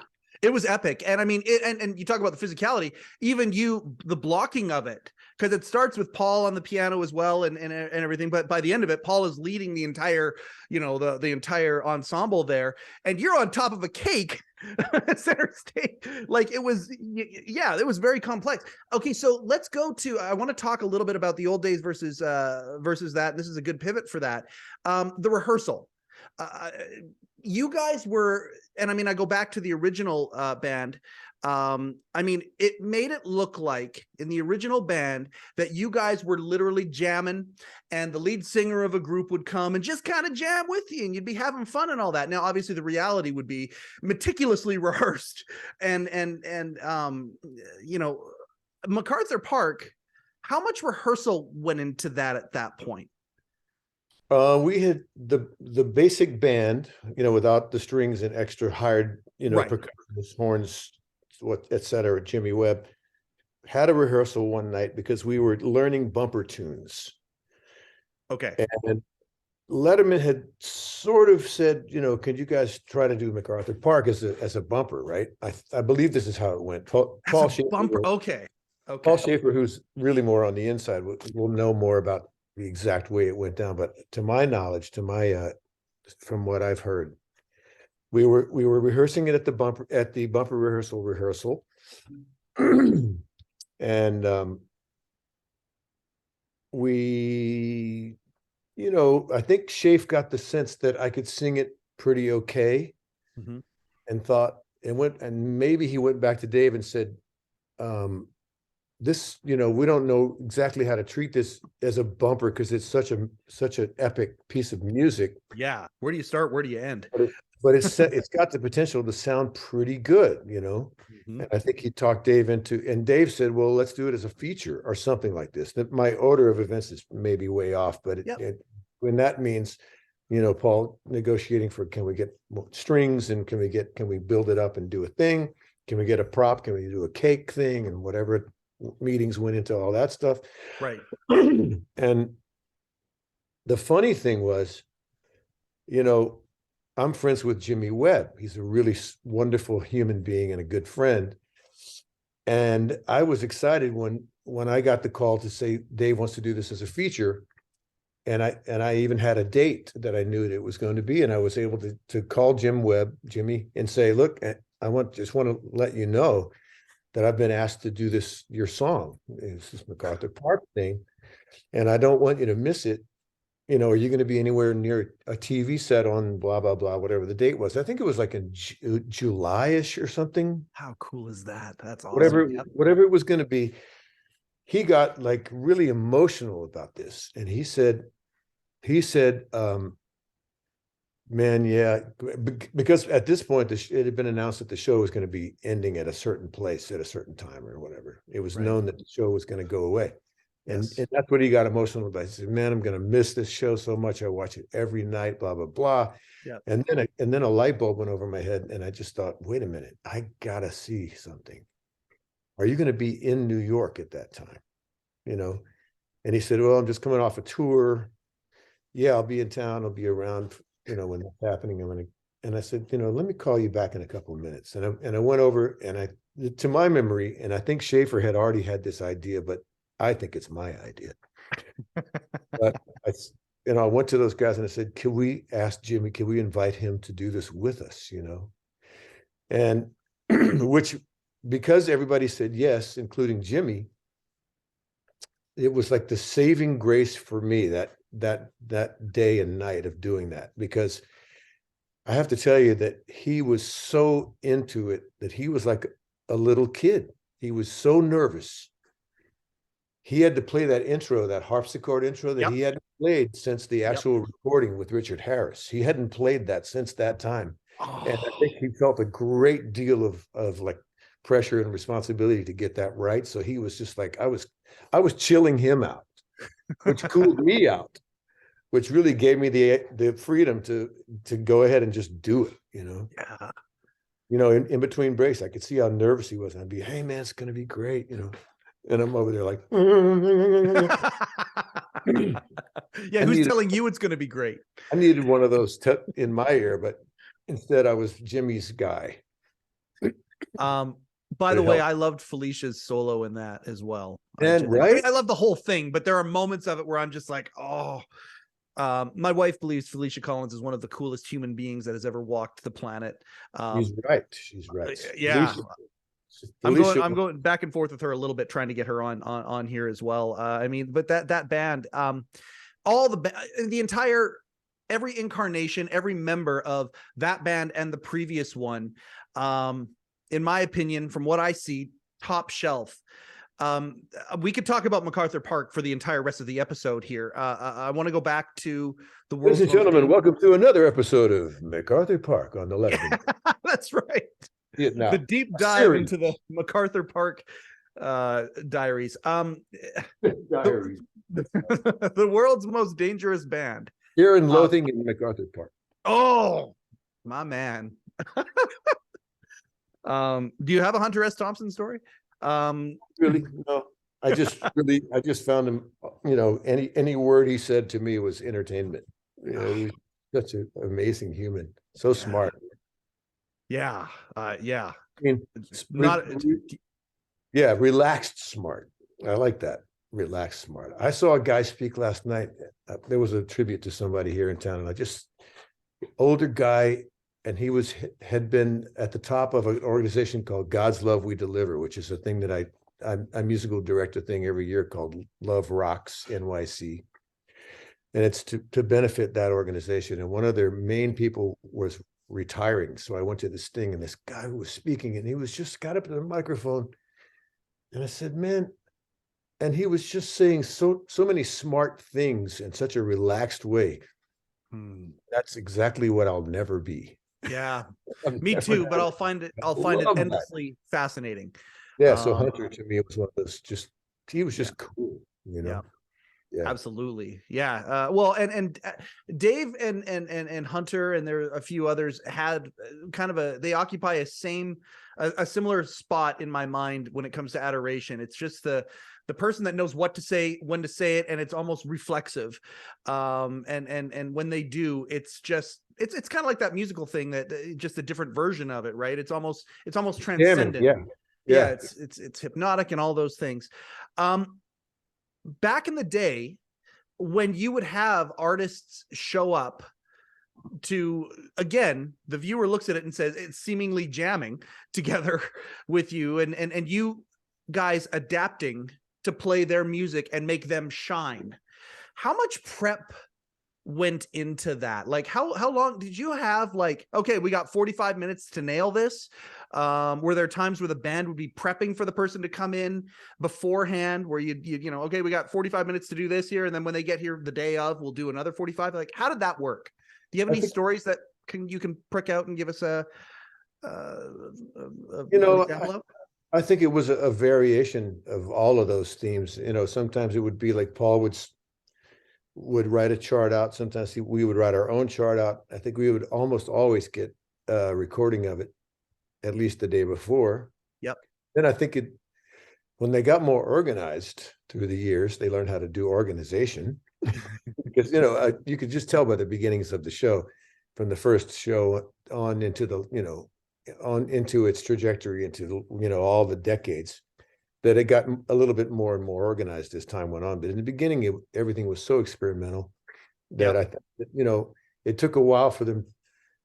It was epic. And I mean, and you talk about the physicality, even the blocking of it, because it starts with Paul on the piano as well and everything. But by the end of it, Paul is leading the entire, you know, the entire ensemble there. And you're on top of a cake center stage. Like it was, it was very complex. Okay, so let's go to, I want to talk a little bit about the old days versus that. This is a good pivot for that. The rehearsal. You guys were, and I mean, I go back to the original band. I mean, it made it look like in the original band that you guys were literally jamming, and the lead singer of a group would come and just kind of jam with you, and you'd be having fun and all that. Now, obviously, the reality would be meticulously rehearsed, and you know, MacArthur Park. How much rehearsal went into that at that point? We had the basic band, without the strings and extra hired, Right. percussionists, horns, et cetera. Jimmy Webb had a rehearsal one night because we were learning bumper tunes. Okay. And Letterman had sort of said, could you guys try to do MacArthur Park as a bumper, right? I believe this is how it went. Paul Schaefer, bumper. Okay. Paul Schaefer, who's really more on the inside, will know more about the exact way it went down. But to my knowledge, from what I've heard, we were rehearsing it at the bumper rehearsal, and we, I think Schaefer got the sense that I could sing it pretty okay, and thought and maybe he went back to Dave and said, this, we don't know exactly how to treat this as a bumper because it's such an epic piece of music. Yeah. Where do you start? Where do you end? But it's got the potential to sound pretty good, And I think he talked Dave and Dave said, well, let's do it as a feature or something like this. That my order of events is maybe way off, but when that means, Paul negotiating for, can we get strings and can we build it up and do a thing? Can we get a prop? Can we do a cake thing and whatever meetings went into all that stuff. Right. And the funny thing was, I'm friends with Jimmy Webb. He's a really wonderful human being and a good friend. And I was excited when I got the call to say Dave wants to do this as a feature. And I even had a date that I knew that it was going to be. And I was able to call Jimmy, and say, look, just want to let you know that I've been asked to do your song. It's this MacArthur Park thing. And I don't want you to miss it. Are you going to be anywhere near a TV set on blah, blah, blah, whatever the date was? I think it was like in July-ish or something. How cool is that? That's awesome. Whatever it was going to be. He got like really emotional about this. And he said, man, yeah, because at this point, it had been announced that the show was going to be ending at a certain place at a certain time or whatever. It was known that the show was going to go away. And that's what he got emotional about. He said, man, I'm going to miss this show so much. I watch it every night, blah, blah, blah. Yeah. And then a light bulb went over my head. And I just thought, wait a minute, I got to see something. Are you going to be in New York at that time? And he said, well, I'm just coming off a tour. Yeah, I'll be in town. I'll be around, when that's happening. And I said, let me call you back in a couple of minutes. And I went over and to my memory, and I think Schaefer had already had this idea, but I think it's my idea. But I went to those guys and I said, can we ask Jimmy, can we invite him to do this with us, And which, because everybody said yes, including Jimmy, it was like the saving grace for me that day and night of doing that, because I have to tell you that he was so into it that he was like a little kid. He was so nervous. He had to play that intro, that harpsichord intro that he hadn't played since the actual recording with Richard Harris. He hadn't played that since that time. Oh. And I think he felt a great deal of like pressure and responsibility to get that right. So he was just like, I was chilling him out, which cooled me out, which really gave me the freedom to go ahead and just do it, Yeah. In between breaks, I could see how nervous he was. And I'd be, hey man, it's gonna be great, And I'm over there like, yeah, who's telling you it's gonna be great? I needed one of those in my ear, but instead I was Jimmy's guy. By the way, I loved Felicia's solo in that as well. Right? I love the whole thing, but there are moments of it where I'm just like, oh. My wife believes Felicia Collins is one of the coolest human beings that has ever walked the planet. She's right. She's right. Yeah. I'm going back and forth with her a little bit, trying to get her on here as well. But that band, every incarnation, every member of that band and the previous one, in my opinion, from what I see, top shelf. We could talk about MacArthur Park for the entire rest of the episode here. I want to go back to the world's Ladies and gentlemen, welcome to another episode of MacArthur Park on the Letterman. That's right. Now, the deep dive into the MacArthur Park diaries. Diaries. The world's most dangerous band. Here in Loathing in MacArthur Park. Oh, my man. Do you have a Hunter S. Thompson story? Really? No. I just found him, any word he said to me was entertainment. He was such an amazing human. So smart. Yeah. Yeah. I mean, relaxed smart. I like that. Relaxed smart. I saw a guy speak last night. There was a tribute to somebody here in town, and older guy, and he had been at the top of an organization called God's Love We Deliver, which is a thing that I'm a musical director thing every year called Love Rocks NYC. And it's to benefit that organization. And one of their main people was retiring. So I went to this thing, and this guy who was speaking, and he was just got up to the microphone. And I said, man, and he was just saying so many smart things in such a relaxed way. That's exactly what I'll never be. Yeah, me too. But I'll find it endlessly fascinating. Yeah. So Hunter to me was one of those. He was just cool. Yeah. Absolutely. Yeah. Well, and Dave and Hunter, and there are a few others, had kind of they occupy a similar spot in my mind when it comes to adoration. It's just the person that knows what to say, when to say it, and it's almost reflexive. And when they do, it's kind of like that musical thing that just a different version of it, right? It's almost transcendent. Yeah. It's hypnotic and all those things. Back in the day, when you would have artists show up to, again, the viewer looks at it and says it's seemingly jamming together with you, and you guys adapting to play their music and make them shine. How much prep went into that? Like, how long did you have? Like, okay, we got 45 minutes to nail this. Were there times where the band would be prepping for the person to come in beforehand, where you okay, we got 45 minutes to do this here, and then when they get here the day of, we'll do another 45? Like, how did that work? Do you have any stories that you can prick out and give us an example of? I think it was a variation of all of those themes. Sometimes it would be like Paul would write a chart out. Sometimes we would write our own chart out. I think we would almost always get a recording of it at least the day before. Yep. Then I think when they got more organized through the years, they learned how to do organization. Because you could just tell by the beginnings of the show, from the first show on into into its trajectory into all the decades, that it got a little bit more and more organized as time went on. But in the beginning, everything was so experimental that it took a while for them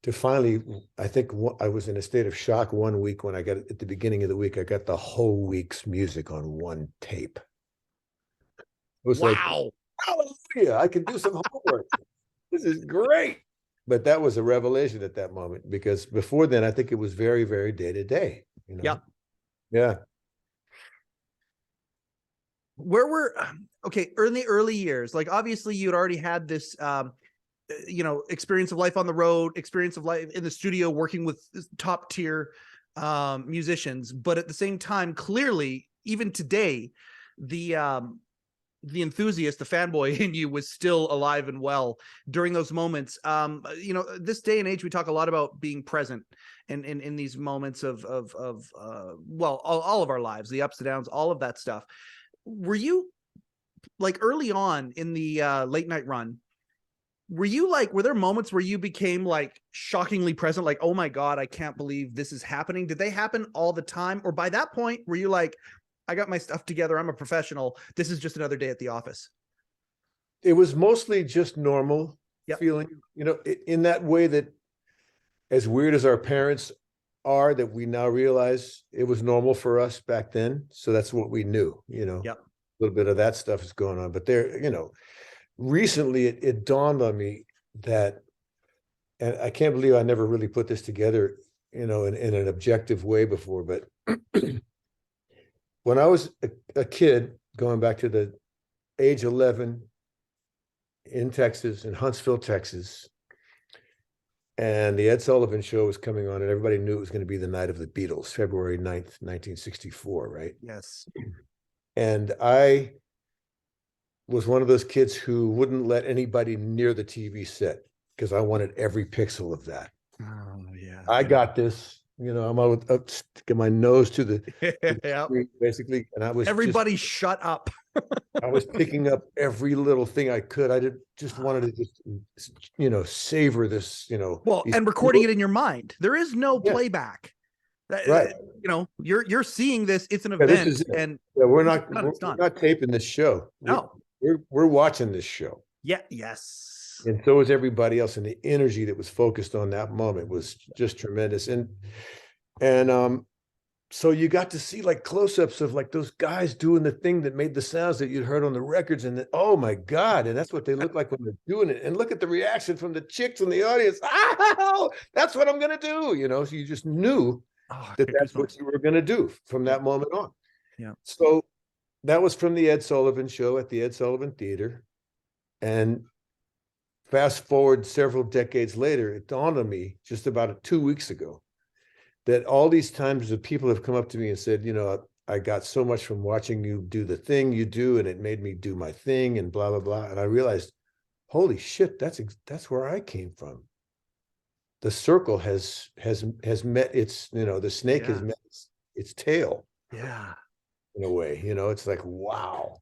to finally. I think I was in a state of shock one week when I got, at the beginning of the week, I got the whole week's music on one tape. It was like, hallelujah, I can do some homework. This is great. But that was a revelation at that moment, because before then, I think it was very, very day to day. Yeah. Yeah. Where were, in the early years, like obviously you'd already had this, experience of life on the road, experience of life in the studio, working with top tier musicians. But at the same time, clearly, even today, the enthusiast, the fanboy in you was still alive and well during those moments. This day and age, we talk a lot about being present in these moments of all of our lives, the ups and downs, all of that stuff. Were you, like, early on in the late night run, were there moments where you became like shockingly present, like, oh my God, I can't believe this is happening? Did they happen all the time? Or by that point, were you like, I got my stuff together, I'm a professional, this is just another day at the office? It was mostly just normal feeling, in that way, that as weird as our parents are, that we now realize it was normal for us back then. So that's what we knew, a little bit of that stuff is going on. But recently it dawned on me that, and I can't believe I never really put this together in an objective way before. But when I was a kid, going back to the age 11 in Texas, in Huntsville, Texas, and the Ed Sullivan Show was coming on, and everybody knew it was going to be the night of the Beatles, February 9th, 1964, right? Yes. And I was one of those kids who wouldn't let anybody near the TV set because I wanted every pixel of that. Oh, yeah. I got this, I'm up sticking my nose to the Yep. screen, basically. And I was Everybody shut up. I was picking up every little thing I could. I just wanted to savor this, Well, and recording it in your mind. There is no playback. Right. You're seeing this. It's an Yeah, event, this is it. and we're it's not taping this show. No. We're watching this show. Yeah. Yes. And so was everybody else. And the energy that was focused on that moment was just tremendous. And so you got to see like close-ups of like those guys doing the thing that made the sounds that you'd heard on the records, and oh my God, and that's what they look like when they're doing it. And look at the reaction from the chicks in the audience. Oh, that's what I'm gonna do, so you just knew that's what you were gonna do from that moment on. Yeah. So that was from the Ed Sullivan Show at the Ed Sullivan Theater. And fast forward several decades later, it dawned on me just about 2 weeks ago that all these times that people have come up to me and said, I got so much from watching you do the thing you do, and it made me do my thing, and blah, blah, blah. And I realized, holy shit, that's where I came from. The circle has met its, the snake has met its tail. Yeah. In a way, it's like, wow,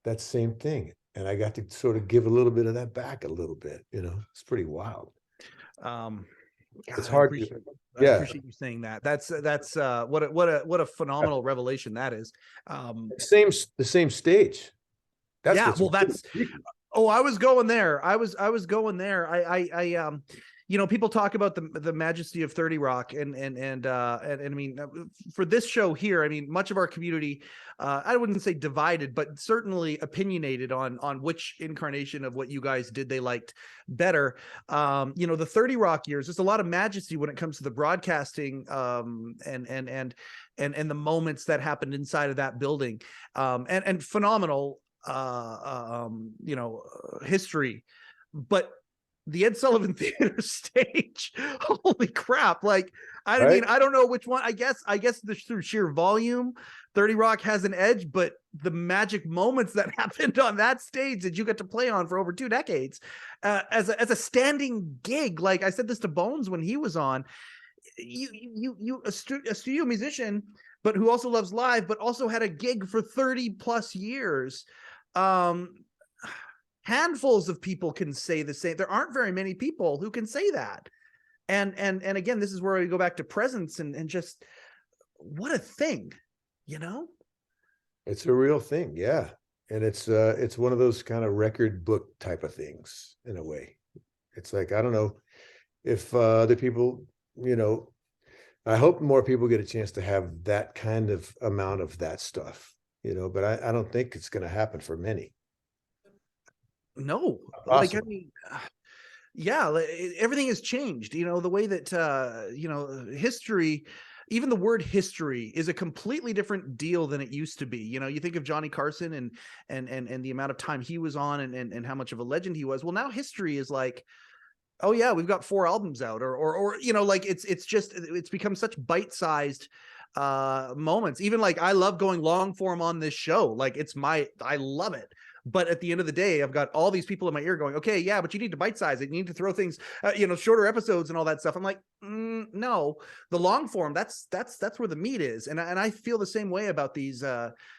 that same thing. And I got to sort of give a little bit of that back a little bit, it's pretty wild. It's hard. I appreciate you saying that. That's what a phenomenal revelation that is. The same stage. I was going there. I was going there. I people talk about the majesty of 30 Rock and I mean, for this show here, I mean, much of our community, I wouldn't say divided, but certainly opinionated on which incarnation of what you guys did they liked better. The 30 Rock years, there's a lot of majesty when it comes to the broadcasting, and the moments that happened inside of that building, and phenomenal, history, but the Ed Sullivan Theater stage, holy crap. Like, I mean, I don't know which one. I guess through sheer volume, 30 Rock has an edge, but the magic moments that happened on that stage that you got to play on for over 2 decades, as a standing gig, like I said this to Bones when he was on, you a studio musician, but who also loves live, but also had a gig for 30 plus years. Handfuls of people can say the same. There aren't very many people who can say that. And again, this is where we go back to presence and just what a thing, It's a real thing. Yeah. And it's one of those kind of record book type of things in a way. It's like, I don't know if the people, I hope more people get a chance to have that kind of amount of that stuff, but I don't think it's going to happen for many. No, awesome. Like, I mean, everything has changed, the way that, history, even the word history is a completely different deal than it used to be. You think of Johnny Carson and the amount of time he was on and how much of a legend he was. Well, now history is like, oh yeah, we've got 4 albums out or like it's become such bite-sized moments. Even like, I love going long form on this show. Like I love it. But at the end of the day, I've got all these people in my ear going, okay, yeah, but you need to bite size it. You need to throw things, shorter episodes and all that stuff. I'm like, no, the long form, that's where the meat is. And I feel the same way about these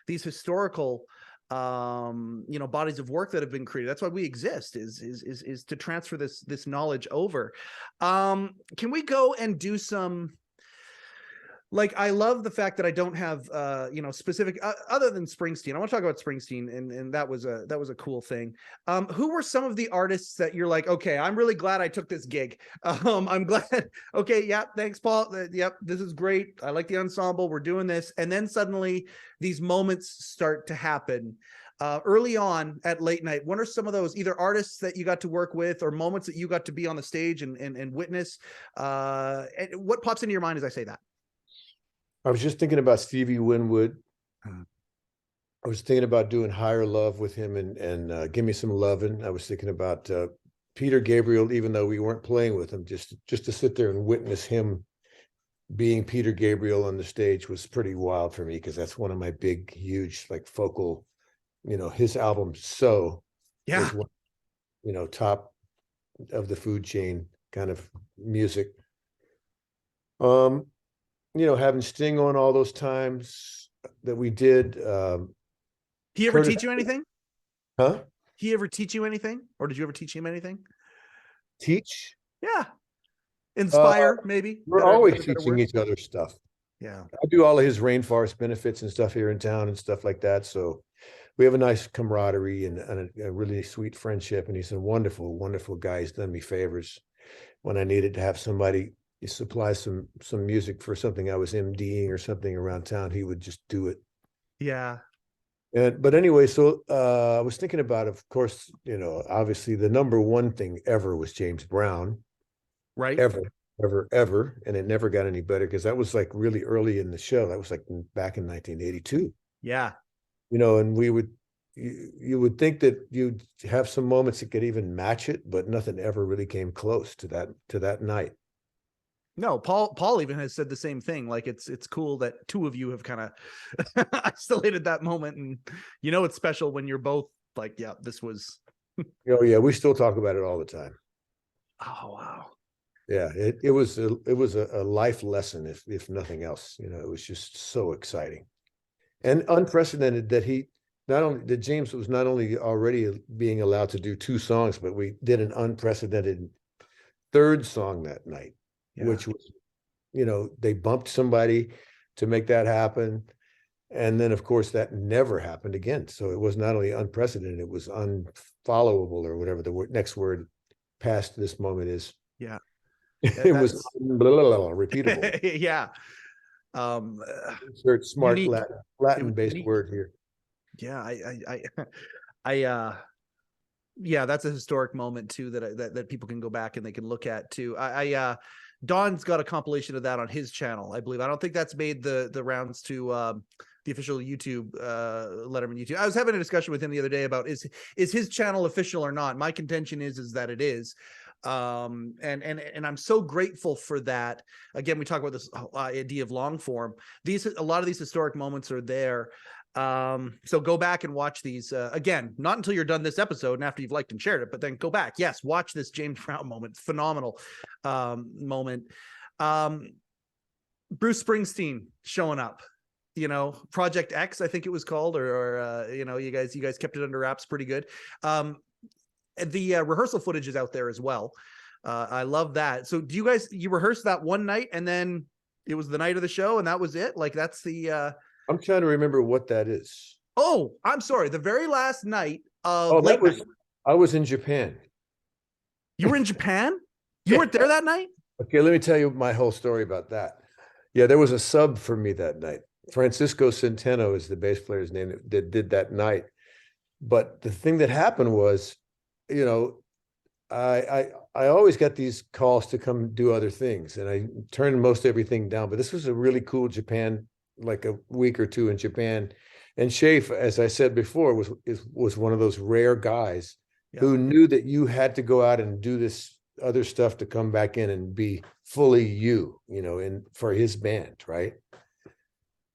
historical, bodies of work that have been created. That's why we exist is to transfer this knowledge over. Can we go and do some, like, I love the fact that I don't have, specific, other than Springsteen. I want to talk about Springsteen, and that was a cool thing. Who were some of the artists that you're like, okay, I'm really glad I took this gig. I'm glad. Okay, yeah, thanks, Paul. Yep, this is great. I like the ensemble. We're doing this, and then suddenly these moments start to happen. early on at late night, what are some of those either artists that you got to work with or moments that you got to be on the stage and witness? And what pops into your mind as I say that? I was just thinking about Stevie Winwood. Hmm. I was thinking about doing Higher Love with him and Give Me Some Lovin'. I was thinking about Peter Gabriel, even though we weren't playing with him, just to sit there and witness him being Peter Gabriel on the stage was pretty wild for me, because that's one of my big, huge, like focal, his album So Yeah. is one, top of the food chain kind of music. Having Sting on all those times that we did. He ever teach you anything? Huh? He ever teach you anything? Or did you ever teach him anything? Teach? Yeah. Inspire, maybe. We're always teaching each other stuff. Yeah. I do all of his rainforest benefits and stuff here in town and stuff like that. So we have a nice camaraderie and a really sweet friendship. And he's a wonderful, wonderful guy. He's done me favors when I needed to have somebody supply some music for something I was MDing or something around town. He would just do it. Yeah. But anyway, so I was thinking about, of course, obviously the number one thing ever was James Brown. Right. Ever. And it never got any better, because that was like really early in the show. That was like back in 1982. Yeah. And you would think that you'd have some moments that could even match it, but nothing ever really came close to that night. No, Paul even has said the same thing. Like it's cool that two of you have kind of isolated that moment, and it's special when you're both like, yeah, this was. Oh yeah, we still talk about it all the time. Oh wow. Yeah, it was a life lesson, if nothing else. It was just so exciting and unprecedented that James was not only already being allowed to do 2 songs, but we did an unprecedented 3rd song that night. Yeah. Which was, they bumped somebody to make that happen. And then, of course, that never happened again. So it was not only unprecedented, it was unfollowable, or whatever the next word past this moment is. Yeah. It was repeatable. Yeah. Insert smart Latin-based word here. Yeah. Yeah, that's a historic moment too that people can go back and they can look at too. Don's got a compilation of that on his channel, I believe. I don't think that's made the rounds to the official YouTube Letterman YouTube. I was having a discussion with him the other day about is his channel official or not. My contention is that it is. And I'm so grateful for that. Again, we talk about this idea of long form. A lot of these historic moments are there. So go back and watch these again, not until you're done this episode and after you've liked and shared it, but then go back. Yes, watch this James Brown moment. Phenomenal moment. Bruce Springsteen showing up, Project X, I think it was called, or you guys kept it under wraps pretty good. The rehearsal footage is out there as well. I love that. So do you rehearsed that one night and then it was the night of the show and that was it? Like that's the I'm trying to remember what that is. Oh, I'm sorry. The very last night of late night. I was in Japan. You were in Japan? You weren't there that night? Okay, let me tell you my whole story about that. Yeah, there was a sub for me that night. Francisco Centeno is the bass player's name that did that night. But the thing that happened was, I always got these calls to come do other things, and I turned most everything down. But this was a really cool Japan, like a week or 2 in Japan. And Shafe, as I said before, was one of those rare guys who knew that you had to go out and do this other stuff to come back in and be fully you, for his band, right?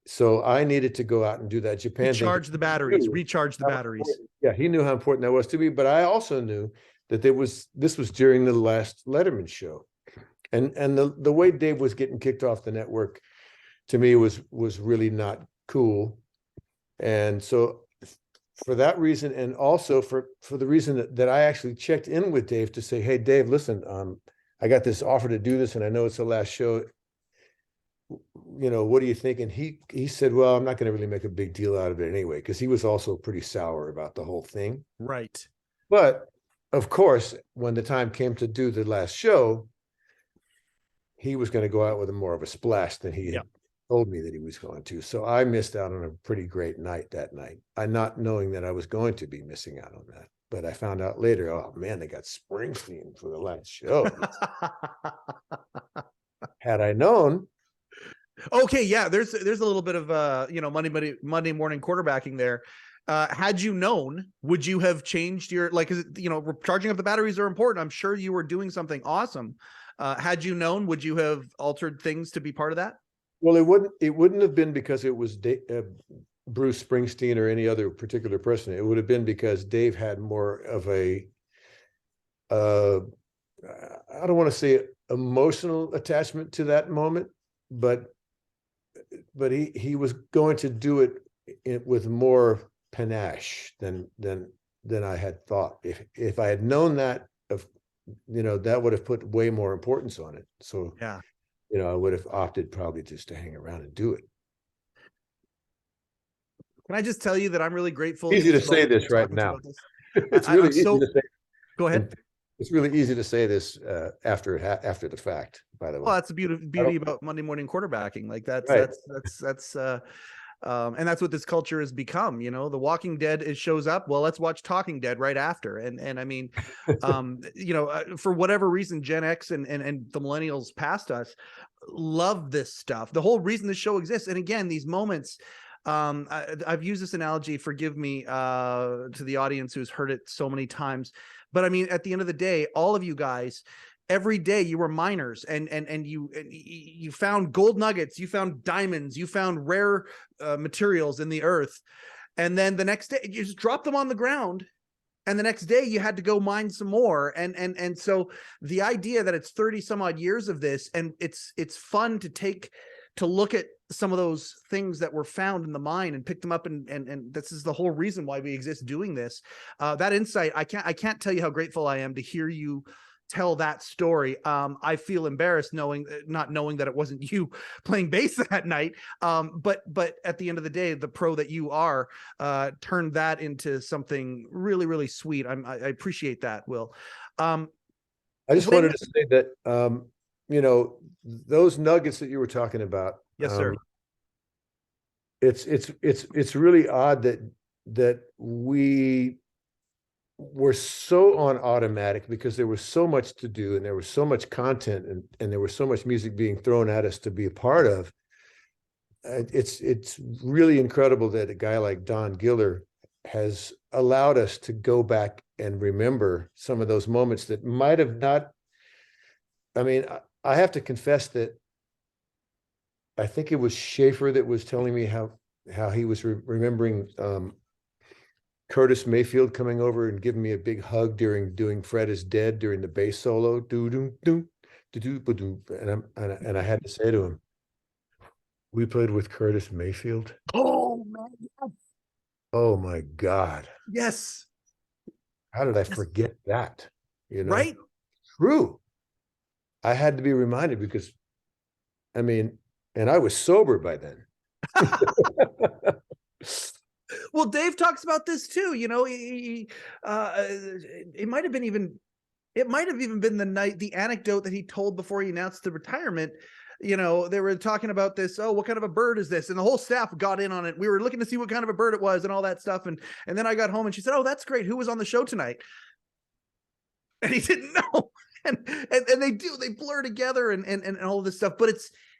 So I needed to go out and do that Japan recharge the batteries. Yeah, he knew how important that was to me, but I also knew that this was during the last Letterman show. And the way Dave was getting kicked off the network, to me, was really not cool. And so for that reason, and also for the reason that I actually checked in with Dave to say, hey, Dave, listen, I got this offer to do this, and I know it's the last show. What do you think? And he said, well, I'm not going to really make a big deal out of it anyway, because he was also pretty sour about the whole thing. Right. But of course, when the time came to do the last show, he was going to go out with more of a splash than he had told me that he was going to. So I missed out on a pretty great night that night. I not knowing that I was going to be missing out on that. But I found out later, oh man, they got Springsteen for the last show. Had I known. Okay, yeah, there's a little bit of Monday morning quarterbacking there. Had you known, would you have changed your, like, is it, charging up the batteries are important. I'm sure you were doing something awesome. Had you known, would you have altered things to be part of that? Well, it wouldn't have been because it was Bruce Springsteen or any other particular person. It would have been because Dave had more of a, I don't want to say emotional attachment to that moment, but he was going to do it with more panache than I had thought. If I had known that, that would have put way more importance on it. So yeah, I would have opted probably just to hang around and do it. Can I just tell you that I'm really grateful? Easy to say this right now. It's really easy to say. Go ahead. It's really easy to say this after the fact, by the way. Well, that's the beauty about Monday morning quarterbacking. Like that's right. And that's what this culture has become. The Walking Dead shows up. Well, let's watch Talking Dead right after. And I mean, for whatever reason, Gen X and the millennials past us love this stuff. The whole reason this show exists. And again, these moments, I've used this analogy, forgive me, to the audience who's heard it so many times. But I mean, at the end of the day, all of you guys, every day you were miners and you found gold nuggets, you found diamonds, you found rare materials in the earth. And then the next day you just dropped them on the ground. And the next day you had to go mine some more. And so the idea that it's 30 some odd years of this, and it's fun to look at some of those things that were found in the mine and pick them up. And this is the whole reason why we exist doing this. That insight, I can't tell you how grateful I am to hear you tell that story. I feel embarrassed not knowing that it wasn't you playing bass that night. But at the end of the day, the pro that you are, turned that into something really, really sweet. I appreciate that, Will. I just wanted to say that, those nuggets that you were talking about. Yes, sir. It's really odd that we were so on automatic because there was so much to do and there was so much content and there was so much music being thrown at us to be a part of. It's really incredible that a guy like Don Giller has allowed us to go back and remember some of those moments that might have not. I mean, I have to confess that I think it was Schaefer that was telling me how he was remembering Curtis Mayfield coming over and giving me a big hug during doing Fred is Dead during the bass solo. And I had to say to him, we played with Curtis Mayfield. Oh man. Oh my God. Yes. How did I forget that? Right? True. I had to be reminded because, I mean, and I was sober by then. Well, Dave talks about this too. It might have even been the anecdote that he told before he announced the retirement. They were talking about this. Oh, what kind of a bird is this? And the whole staff got in on it. We were looking to see what kind of a bird it was and all that stuff. And then I got home and she said, "Oh, that's great. Who was on the show tonight?" And he didn't know. And they blur together and all of this stuff. But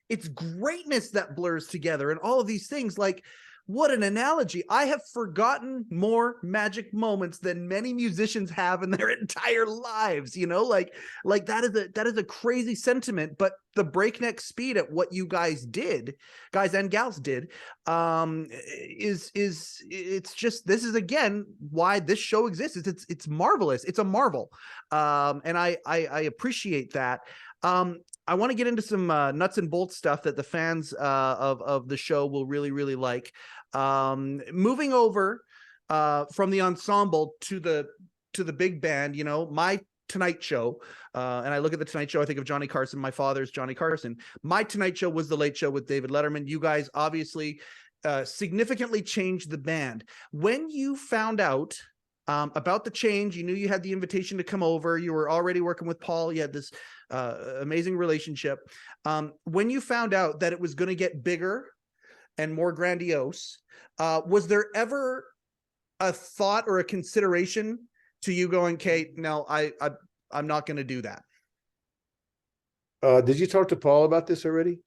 it's greatness that blurs together and all of these things. Like, what an analogy. I have forgotten more magic moments than many musicians have in their entire lives, like that is a crazy sentiment, but the breakneck speed at what you guys and gals did, it's just, this is again why this show exists. It's marvelous. It's a marvel. And I appreciate that. I want to get into some nuts and bolts stuff that the fans of the show will really, really like. Moving over from the ensemble to the big band, my Tonight Show, and I look at the Tonight Show, I think of Johnny Carson. My father's Johnny Carson. My Tonight Show was the Late Show with David Letterman. You guys obviously significantly changed the band. When you found out about the change. You knew you had the invitation to come over. You were already working with Paul. You had this amazing relationship. When you found out that it was going to get bigger and more grandiose, was there ever a thought or a consideration to you going, Kate, no, I'm not going to do that? Did you talk to Paul about this already?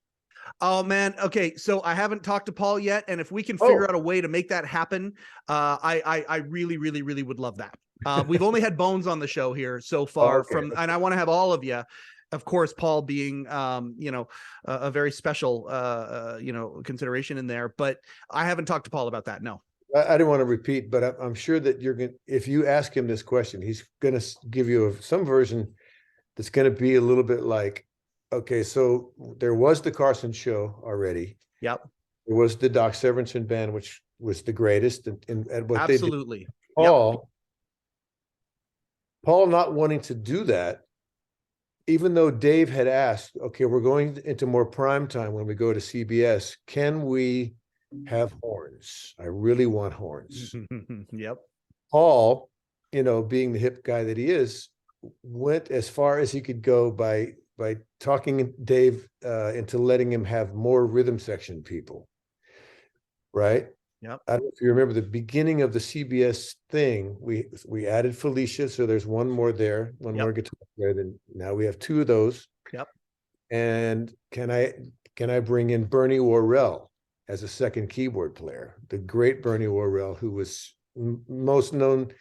Oh man. Okay. So I haven't talked to Paul yet. And if we can figure out a way to make that happen, I really, really, really would love that. We've only had Bones on the show here so far and I want to have all of you, of course, Paul being, a very special, consideration in there, but I haven't talked to Paul about that. No. I didn't want to repeat, but I'm sure that if you ask him this question, he's going to give you some version that's going to be a little bit like, okay, so there was the Carson show already. Yep. There was the Doc Severinsen band, which was the greatest. And what absolutely. They did. Paul not wanting to do that, even though Dave had asked, okay, we're going into more prime time when we go to CBS. Can we have horns? I really want horns. Yep. Paul, being the hip guy that he is, went as far as he could go by talking Dave into letting him have more rhythm section people, right? Yep. I don't know if you remember the beginning of the CBS thing. We added Felicia, so there's one more there, more guitar there. Then now we have two of those. Yep. And can I bring in Bernie Worrell as a second keyboard player? The great Bernie Worrell, who was most known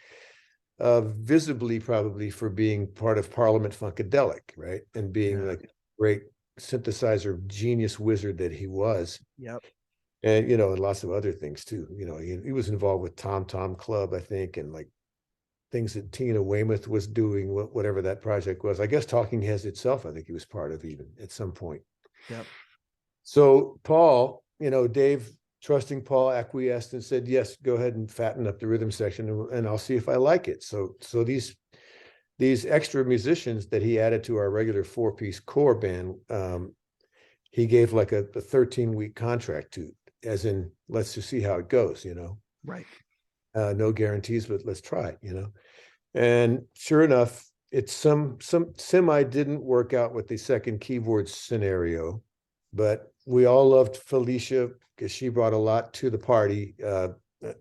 visibly probably for being part of Parliament Funkadelic, right? And being like a great synthesizer genius wizard that he was. Yep. And, and lots of other things too. He was involved with Tom Club, I think, and like things that Tina Weymouth was doing, whatever that project was. I guess Talking Heads itself, I think he was part of even at some point. Yep. So Paul, Dave, trusting Paul, acquiesced and said, yes, go ahead and fatten up the rhythm section and I'll see if I like it. So these extra musicians that he added to our regular 4-piece core band, he gave like a 13-week contract to, as in, let's just see how it goes, Right. No guarantees, but let's try it, And sure enough, it's some semi didn't work out with the second keyboard scenario, but we all loved Felicia because she brought a lot to the party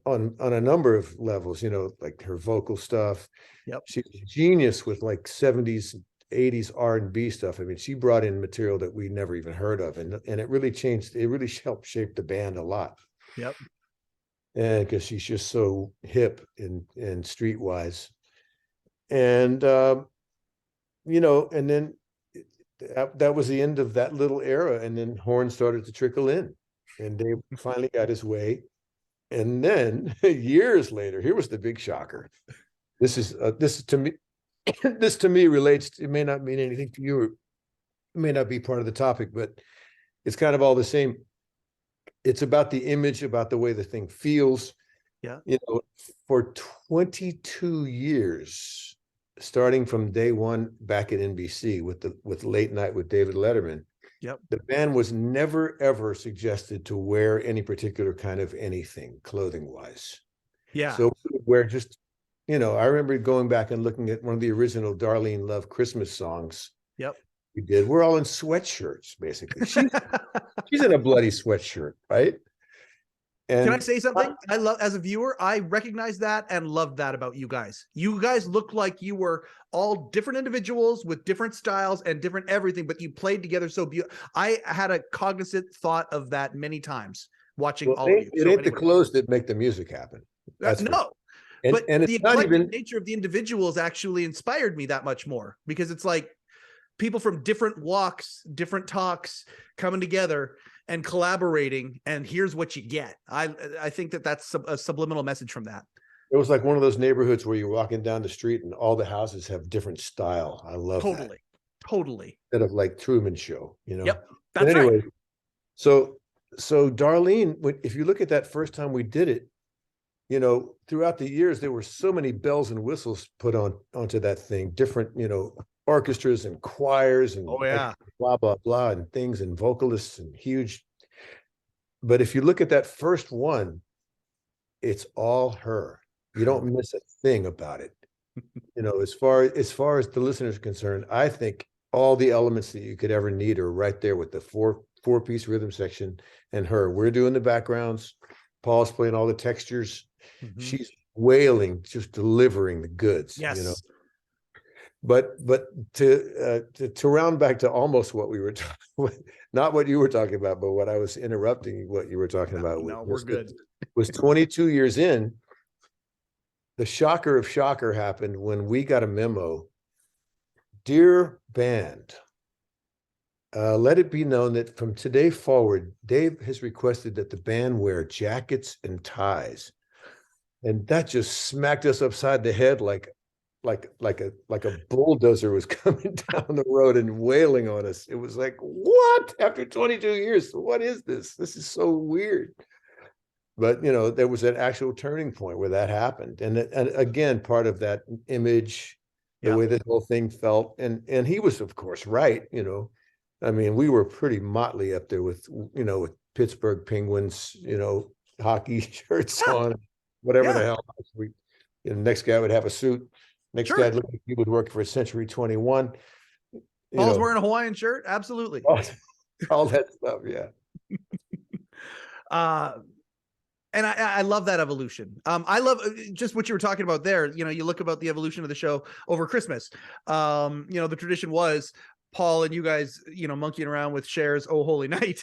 on a number of levels, like her vocal stuff. Yep. She's a genius with like 70s, 80s R&B stuff. I mean, she brought in material that we never even heard of, and it really helped shape the band a lot. Yep. And because she's just so hip and streetwise. And and then that was the end of that little era, and then horn started to trickle in, and Dave finally got his way. And then years later, here was the big shocker. This is to me this to me relates to, it may not mean anything to you, it may not be part of the topic, but it's kind of all the same. It's about the image, about the way the thing feels. Yeah. For 22 years, starting from day one back at NBC with Late Night with David Letterman. Yep. The band was never ever suggested to wear any particular kind of anything clothing wise. Yeah. So we would wear just, I remember going back and looking at one of the original Darlene Love Christmas songs. Yep. We did. We're all in sweatshirts, basically. She's in a bloody sweatshirt, right? And can I say something? I love, as a viewer, I recognize that and love that about you guys. You guys looked like you were all different individuals with different styles and different everything, but you played together so beautiful. I had a cognizant thought of that many times watching all of you. It ain't the clothes that make the music happen. That's no. But the eclectic nature of the individuals actually inspired me that much more, because it's like people from different walks, different talks coming together and collaborating, and here's what you get. I think that's a subliminal message from that. It was like one of those neighborhoods where you're walking down the street and all the houses have different style. I love that. Totally. Instead of like Truman Show, Yep, that's anyway, right. So Darlene, if you look at that first time we did it, throughout the years, there were so many bells and whistles put onto that thing, different, orchestras and choirs and blah, blah, blah, and things, and vocalists and huge. But if you look at that first one, it's all her. You don't miss a thing about it. As far as the listeners are concerned, I think all the elements that you could ever need are right there with the four-piece rhythm section and her. We're doing the backgrounds. Paul's playing all the textures. Mhm. She's wailing, just delivering the goods. Yes. But to round back to almost what we were talking, not what you were talking about, but what I was interrupting what you were talking about. No, we're good. Was 22 years in. The shocker of shocker happened when we got a memo. Dear band, let it be known that from today forward, Dave has requested that the band wear jackets and ties. And that just smacked us upside the head like a bulldozer was coming down the road and wailing on us. It was like, what? After 22 years, what is this? This is so weird. But there was an actual turning point where that happened, and again, part of that image, the way the whole thing felt, and he was, of course, right. I mean, we were pretty motley up there with with Pittsburgh Penguins, hockey shirts on, whatever the hell. Next guy would have a suit. Next guy looked like he would work for Century 21. Paul's wearing a Hawaiian shirt, absolutely. All that stuff, yeah. And I love that evolution. I love just what you were talking about there. You look about the evolution of the show over Christmas. The tradition was Paul and you guys, monkeying around with Cher's "Oh Holy Night,"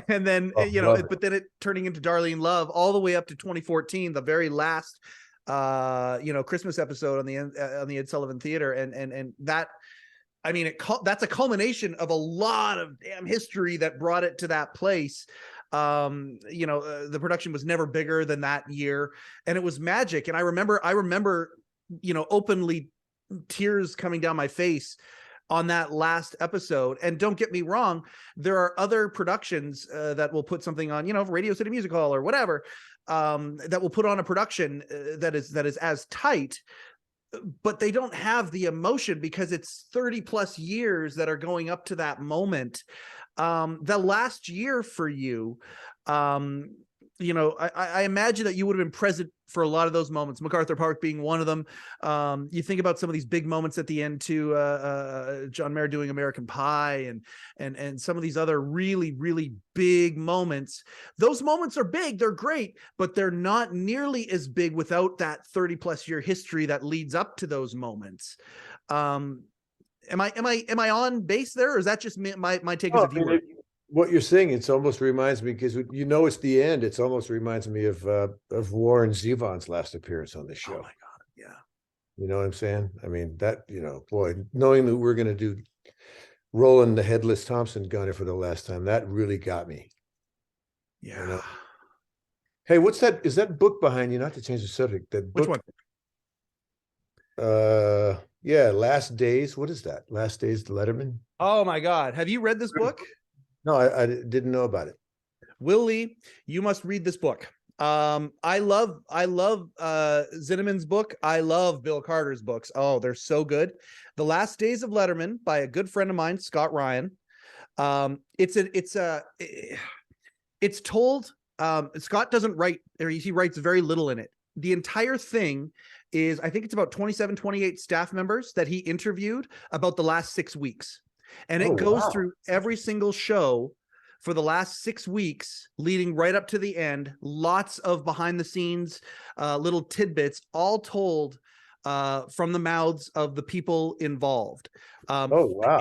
and then but then it turning into "Darlene Love" all the way up to 2014, the very last Christmas episode on the Ed Sullivan Theater, and that. I mean, that's a culmination of a lot of damn history that brought it to that place. The production was never bigger than that year, and it was magic. And I remember, openly tears coming down my face on that last episode. And don't get me wrong, there are other productions that will put something on, Radio City Music Hall or whatever, that will put on a production that is as tight, but they don't have the emotion because it's 30 plus years that are going up to that moment. The last year for you, I imagine that you would have been present for a lot of those moments, MacArthur Park being one of them. You think about some of these big moments at the end too, John Mayer doing American Pie and some of these other really, really big moments. Those moments are big, they're great, but they're not nearly as big without that 30 plus year history that leads up to those moments. Am I on base there, or is that just my take as a viewer? What you're saying, it almost reminds me, because it's the end. It almost reminds me of Warren Zevon's last appearance on the show. Oh my God, yeah. You know what I'm saying? I mean, that boy, knowing that we're going to do Roland the Headless Thompson Gunner for the last time, that really got me. Yeah. Hey, what's that? Is that book behind you? Not to change the subject. That book. Which one? Yeah, Last Days. What is that? Last Days, Letterman. Oh my God, have you read this book? No, I didn't know about it. Will Lee, you must read this book. I love Zinnemann's book. I love Bill Carter's books. Oh, they're so good. The Last Days of Letterman by a good friend of mine, Scott Ryan. It's told. Scott doesn't write, or he writes very little in it. The entire thing is, I think it's about 27, 28 staff members that he interviewed about the last 6 weeks. And it goes through every single show for the last 6 weeks, leading right up to the end. Lots of behind the scenes, little tidbits, all told from the mouths of the people involved. I'd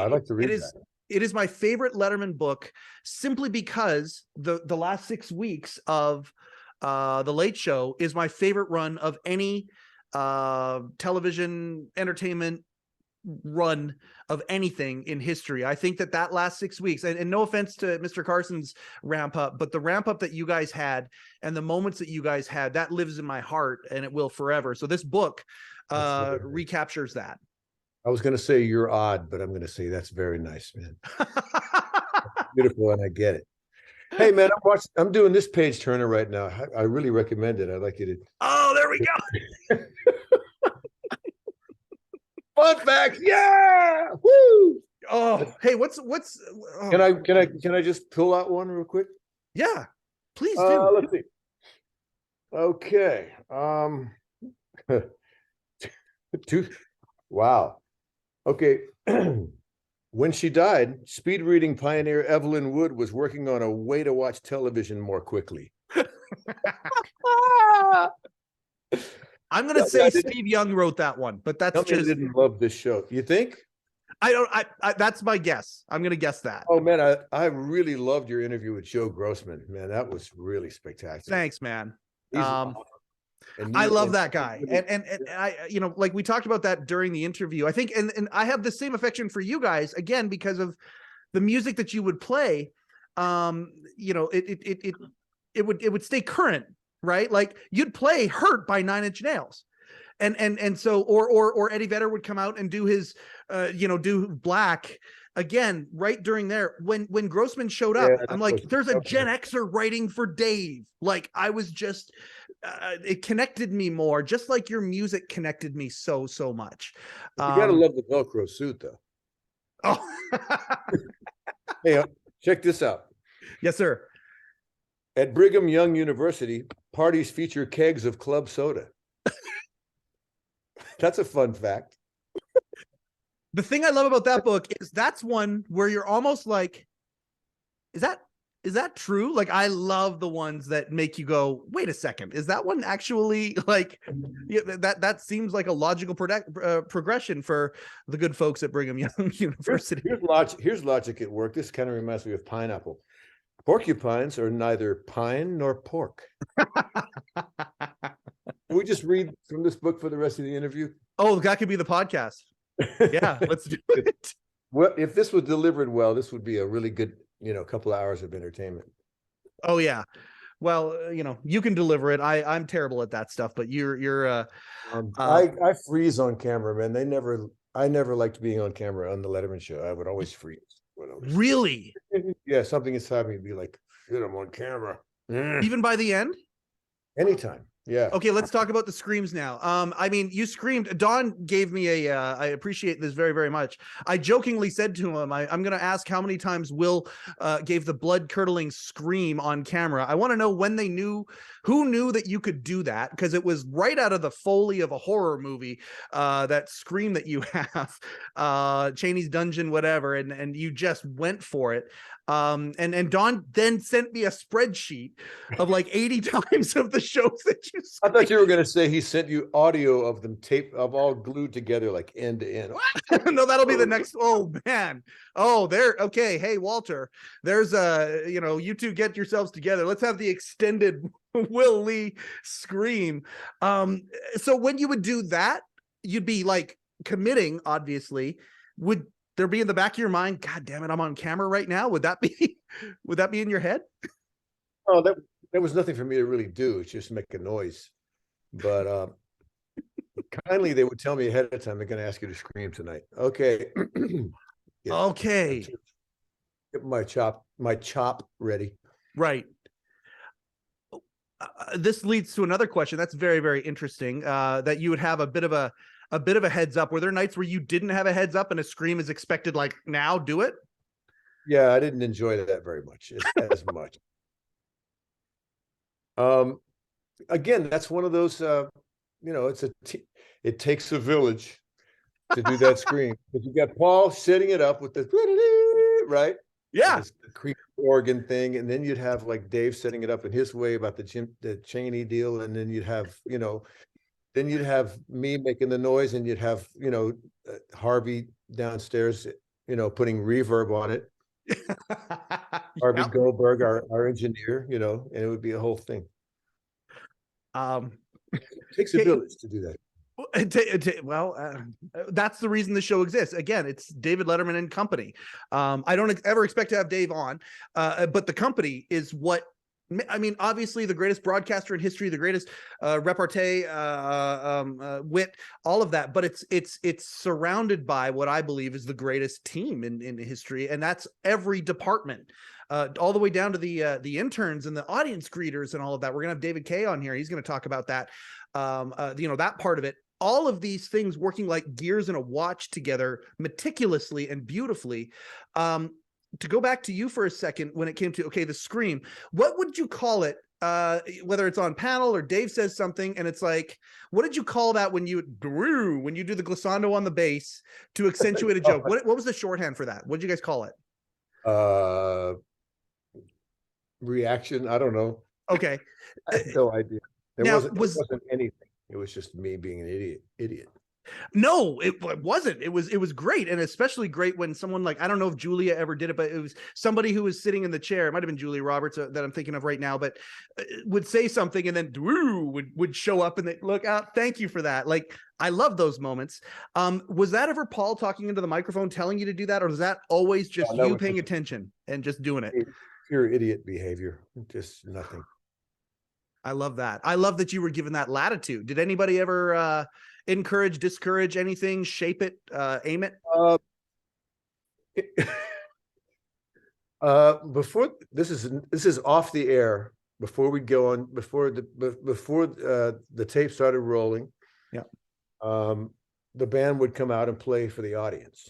like to read that. It is my favorite Letterman book, simply because the last 6 weeks of The Late Show is my favorite run of any television entertainment run of anything in history. I think that last 6 weeks, and no offense to Mr. Carson's ramp up, but the ramp up that you guys had and the moments that you guys had, that lives in my heart, and it will forever. So this book recaptures that. I was going to say you're odd, but I'm going to say that's very nice, man. Beautiful, and I get it. Hey, man, I'm doing this page turner right now. I really recommend it. I'd like you to. Oh, there we go. Fun facts, yeah! Woo! Oh, hey, what's? Oh. Can I just pull out one real quick? Yeah, please do. Let's see. Okay. Wow. Okay. When she died, speed reading pioneer Evelyn Wood was working on a way to watch television more quickly. I'm gonna say Steve Young wrote that one, but that's Tell me just I didn't love this show. You think? I don't. That's my guess. I'm gonna guess that. Oh man, I really loved your interview with Joe Grossman. Man, that was really spectacular. Thanks, man. He's awesome. I love that guy. And I, you know, like we talked about that during the interview. I think, and I have the same affection for you guys again because of the music that you would play. You know, it would stay current, right? Like you'd play "Hurt" by Nine Inch Nails. And so or Eddie Vedder would come out and do his you know, do Black again right during there when Grossman showed up. I'm like, there's a Gen Xer writing for Dave. Like I was just it connected me more, just like your music connected me so much. You gotta love the Velcro suit though. Oh. Hey, check this out. Yes, sir. At Brigham Young University, parties feature kegs of club soda. That's a fun fact. The thing I love about that book is that's one where you're almost like, is that true? Like, I love the ones that make you go, wait a second, is that one actually like, yeah, that seems like a logical progression for the good folks at Brigham Young University. Here's logic at work. This kind of reminds me of pineapple. Porcupines are neither pine nor pork. Can we just read from this book for the rest of the interview? Oh, that could be the podcast. Yeah, let's do it. Well, if this was delivered well, this would be a really good, you know, couple of hours of entertainment. Oh yeah. Well, you know, you can deliver it. I'm terrible at that stuff, but you're I freeze on camera, man. I never liked being on camera on the Letterman show. I would always freeze. Really? Yeah, something inside me would be like, shit, I'm on camera. Even by the end? Anytime. Yeah. Okay, let's talk about the screams now. I mean, you screamed. Don gave me a. I appreciate this very, very much. I jokingly said to him, "I'm going to ask how many times Will gave the blood-curdling scream on camera. I want to know when they knew, who knew that you could do that, because it was right out of the Foley of a horror movie. That scream that you have, Cheney's Dungeon, whatever, and you just went for it. And Don then sent me a spreadsheet of like 80 times of the shows that you I thought you were going to say he sent you audio of them taped of all glued together like end to end. No, that'll be the next. Oh man. Oh, there. Okay. Hey, Walter, there's you know, you two get yourselves together. Let's have the extended Will Lee scream. So when you would do that, you'd be like committing, obviously. Would there be in the back of your mind, God damn it, I'm on camera right now? Would that be in your head? Oh, there was nothing for me to really do. It's just make a noise. But kindly they would tell me ahead of time they're going to ask you to scream tonight. Okay. Yeah. Okay. Get my chop ready. Right. This leads to another question that's very, very interesting. That you would have a bit of a heads up. Were there nights where you didn't have a heads up and a scream is expected, like, now do it? Yeah, I didn't enjoy that very much, as much. Again, that's one of those, you know, it takes a village to do that scream. But you got Paul setting it up with the right, yeah, the creepy organ thing, and then you'd have like Dave setting it up in his way about the Cheney deal, and then you'd have, you know, then you'd have me making the noise, and you'd have, you know, Harvey downstairs, you know, putting reverb on it. Harvey Yep. Goldberg, our engineer, you know, and it would be a whole thing. It takes a village to do that. Well, that's the reason the show exists. Again, it's David Letterman and company. I don't ever expect to have Dave on, but the company is what. I mean, obviously the greatest broadcaster in history, the greatest repartee, wit, all of that. But it's surrounded by what I believe is the greatest team in history, and that's every department, all the way down to the interns and the audience greeters and all of that. We're gonna have David Kay on here. He's gonna talk about that. You know, that part of it. All of these things working like gears in a watch together, meticulously and beautifully. To go back to you for a second, when it came to, okay, the scream, what would you call it? whether it's on panel or Dave says something and it's like, what did you call that when you do the glissando on the bass to accentuate a joke? What was the shorthand for that? What did you guys call it? Reaction. I don't know. Okay. I have no idea. It Now, wasn't anything. It was just me being an idiot. No, it wasn't. It was great, and especially great when someone like, I don't know if Julia ever did it, but it was somebody who was sitting in the chair. It might have been Julia Roberts that I'm thinking of right now, but would say something and then would show up and they look out. Thank you for that. Like, I love those moments. Was that ever Paul talking into the microphone telling you to do that, or was that always just you paying attention and just doing it? Pure idiot behavior, just nothing. I love that. I love that you were given that latitude. Did anybody ever encourage, discourage anything, shape it, aim it? Before this is off the air. Before we go on, before the tape started rolling, yeah, the band would come out and play for the audience,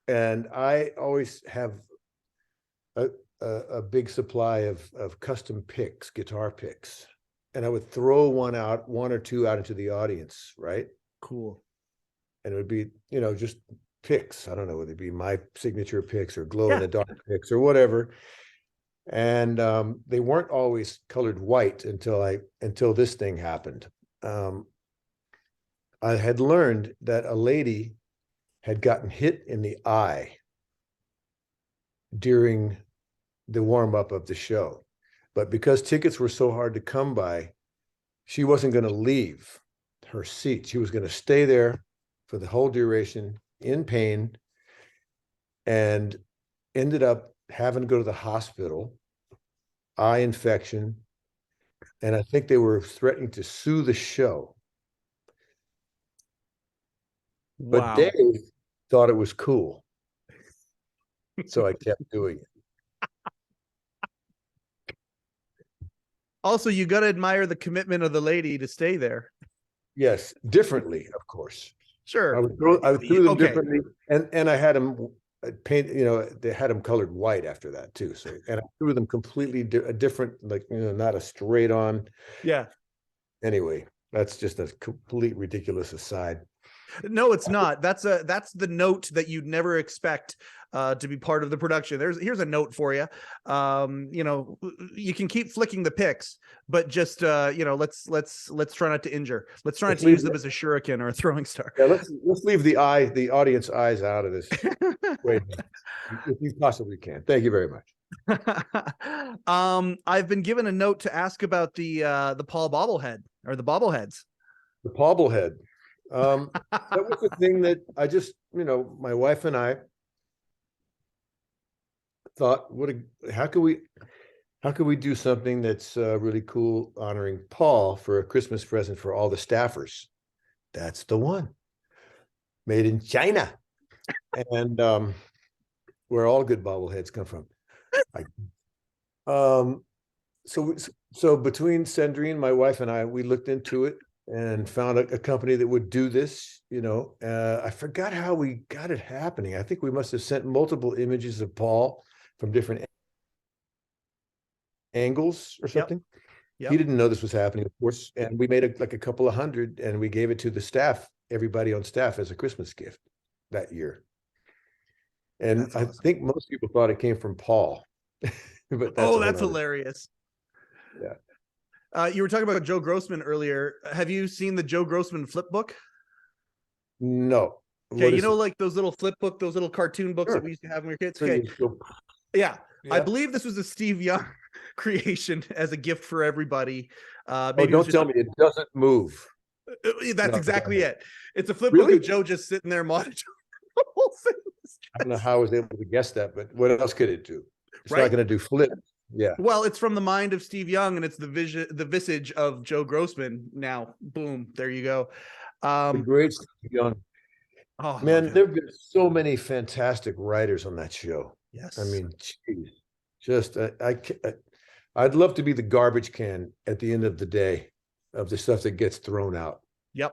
and I always have a big supply of custom picks, guitar picks. And I would throw one or two out into the audience, right? Cool. And it would be, just picks. I don't know whether it be my signature picks or glow in the dark picks or whatever. And they weren't always colored white until this thing happened. I had learned that a lady had gotten hit in the eye during the warm-up of the show. But because tickets were so hard to come by, she wasn't going to leave her seat. She was going to stay there for the whole duration in pain, and ended up having to go to the hospital, eye infection. And I think they were threatening to sue the show. But Wow. Dave thought it was cool. So I kept doing it. Also, you got to admire the commitment of the lady to stay there. Yes, differently, of course. Sure. I would threw them differently, and I had them paint. They had them colored white after that too. So, and I threw them completely different, like not a straight on. Yeah. Anyway, that's just a complete ridiculous aside. No, it's not. That's the note that you'd never expect to be part of the production. Here's a note for you. You can keep flicking the picks, but just let's try not to injure. Let's try not to use them as a shuriken or a throwing star. Yeah, let's leave the audience eyes out of this. Wait, if you possibly can. Thank you very much. I've been given a note to ask about the Paul bobblehead or the bobbleheads. The bobblehead. That was the thing that I just, my wife and I thought, how could we do something that's really cool, honoring Paul for a Christmas present for all the staffers? That's the one. Made in China. And where all good bobbleheads come from. So between Sandrine, my wife, and I, we looked into it and found a company that would do this. I forgot how we got it happening. I think we must have sent multiple images of Paul from different angles or something. Yep. He didn't know this was happening, of course. And we made a couple of hundred, and we gave it to the staff, everybody on staff, as a Christmas gift that year. And that's awesome. I think most people thought it came from Paul. But that's hilarious. Yeah. You were talking about Joe Grossman earlier. Have you seen the Joe Grossman flip book? No. Okay, like those little flip book, those little cartoon books that we used to have when we were kids. Okay. Yeah. I believe this was a Steve Young creation as a gift for everybody. Don't tell me it doesn't move. That's exactly it. It's a flip book of Joe just sitting there monitoring the whole thing. I don't know how I was able to guess that, but what else could it do? It's not going to do flips. Yeah. Well, it's from the mind of Steve Young, and it's the visage of Joe Grossman. Now, boom, there you go. The great Steve Young. Oh man, there have been so many fantastic writers on that show. Yes. I mean, geez, just I'd love to be the garbage can at the end of the day of the stuff that gets thrown out. Yep.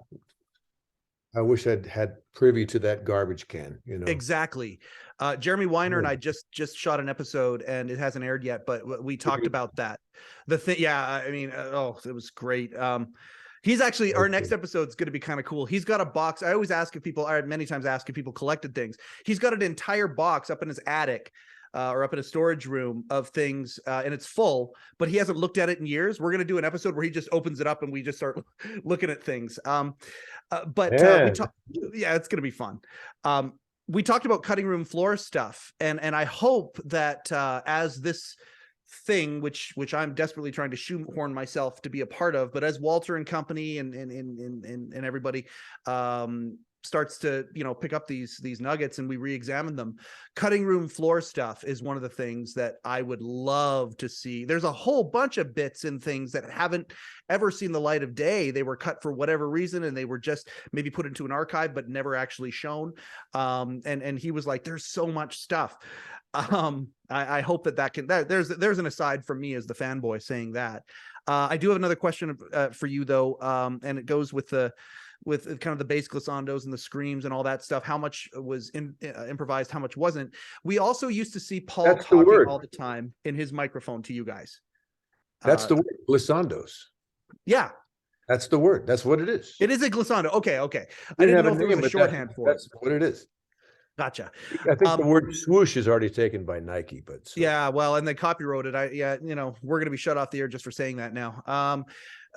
I wish I'd had privy to that garbage can, you know. Exactly. Jeremy Weiner and I just shot an episode, and it hasn't aired yet, but we talked about that. The thing, yeah, I mean, it was great. He's actually, our next episode is going to be kind of cool. He's got a box. I always ask if people, I many times ask if people collected things. He's got an entire box up in his attic, or up in a storage room of things, and it's full, but he hasn't looked at it in years. We're going to do an episode where he just opens it up and we just start looking at things. We talked, yeah, it's going to be fun. We talked about cutting room floor stuff, and I hope that as this thing, which I'm desperately trying to shoehorn myself to be a part of, but as Walter and company and everybody starts to, you know, pick up these nuggets and we re-examine them, cutting room floor stuff is one of the things that I would love to see. There's a whole bunch of bits and things that haven't ever seen the light of day. They were cut for whatever reason, and they were just maybe put into an archive but never actually shown. And he was like, there's so much stuff. I hope that can, there's an aside from me as the fanboy saying that. I do have another question for you though, and it goes with kind of the bass glissandos and the screams and all that stuff. How much was improvised? How much wasn't? We also used to see Paul talking all the time in his microphone to you guys. That's the word, glissandos. Yeah. That's the word. That's what it is. It is a glissando. Okay. I didn't know if there was a shorthand for it. That's what it is. Gotcha. I think the word swoosh is already taken by Nike, but so. Yeah, well, and they copyrighted it. You know, we're going to be shut off the air just for saying that now.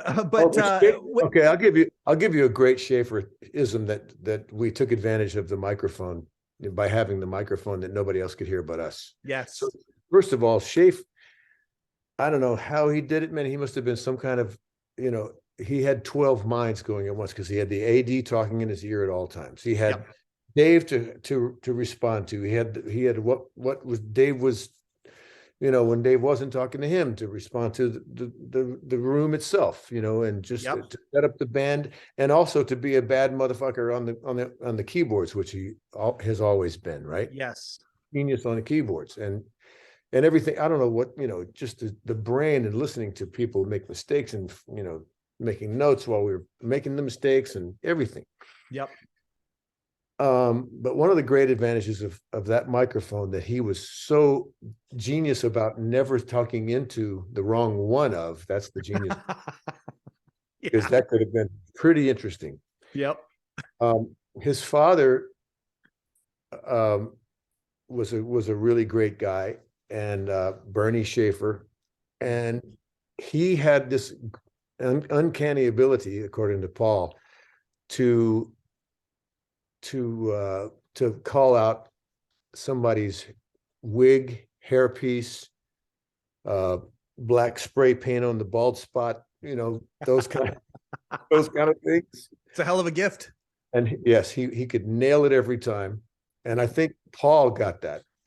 Okay, I'll give you a great Schaefer-ism that we took advantage of the microphone by having the microphone that nobody else could hear but us. Yes. So first of all, Schaefer, I don't know how he did it, man. He must have been some kind of, you know, he had 12 minds going at once because he had the AD talking in his ear at all times. He had Dave to respond to. He had what was Dave was, you know, when Dave wasn't talking to him, to respond to the room itself, you know, and just to set up the band, and also to be a bad motherfucker on the keyboards, which he has always been, right? Yes. Genius on the keyboards and everything. I don't know what, you know, just the brain and listening to people make mistakes and, you know, making notes while we were making the mistakes and everything. Yep. But one of the great advantages of that microphone that he was so genius about never talking into the wrong one of, that's the genius. Because that could have been pretty interesting. Yep. His father was a really great guy, and Bernie Schaefer, and he had this uncanny ability, according to Paul, to call out somebody's wig, hairpiece, black spray paint on the bald spot, you know, those kind of things. It's a hell of a gift. And yes, he could nail it every time. And I think Paul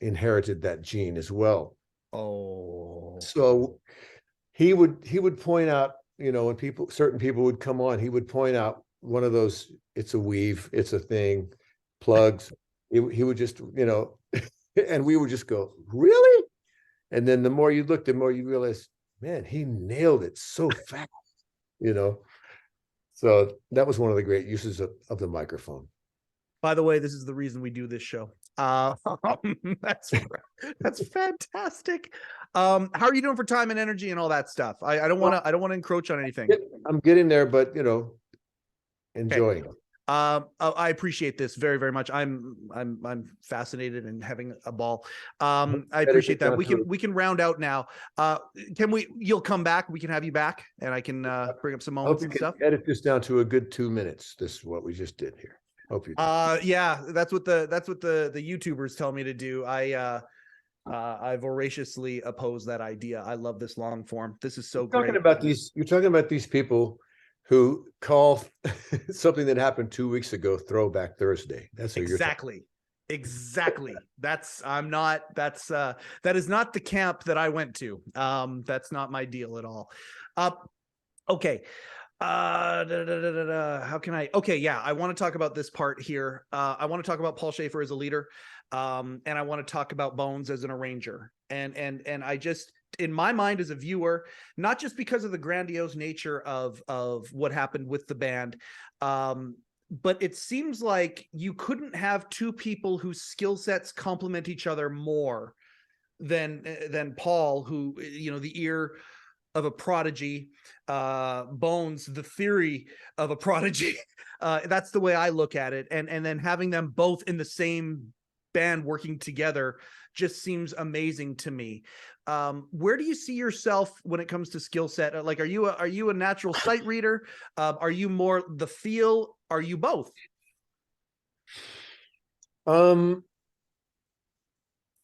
inherited that gene as well. Oh. So he would point out, you know, when certain people would come on, he would point out one of those, it's a weave, it's a thing, plugs. He would just, you know, and we would just go, really? And then the more you look, the more you realize, man, he nailed it so fast, you know. So that was one of the great uses of the microphone. By the way, this is the reason we do this show. That's fantastic. How are you doing for time and energy and all that stuff? I don't want to encroach on anything. I'm getting there, but you know, enjoying it. I appreciate this very, very much. I'm fascinated and having a ball. I appreciate that. We can round out now. You'll come back. We can have you back, and I can bring up some moments and stuff. Edit this down to a good 2 minutes. This is what we just did here. Hope you do. Yeah, that's what the YouTubers tell me to do. I voraciously oppose that idea. I love this long form. This is so great. You're talking about these people who call something that happened 2 weeks ago Throwback Thursday. That's what exactly. That is not the camp that I went to. That's not my deal at all. Okay. How can I? Okay, yeah, I want to talk about this part here. I want to talk about Paul Schaefer as a leader, and I want to talk about Bones as an arranger. And I just, in my mind as a viewer, not just because of the grandiose nature of what happened with the band, but it seems like you couldn't have two people whose skill sets complement each other more than Paul, who, you know, the ear of a prodigy, Bones, the theory of a prodigy. That's the way I look at it. And then having them both in the same band working together just seems amazing to me. Where do you see yourself when it comes to skill set? Like, are you a natural sight reader? Are you more the feel? Are you both?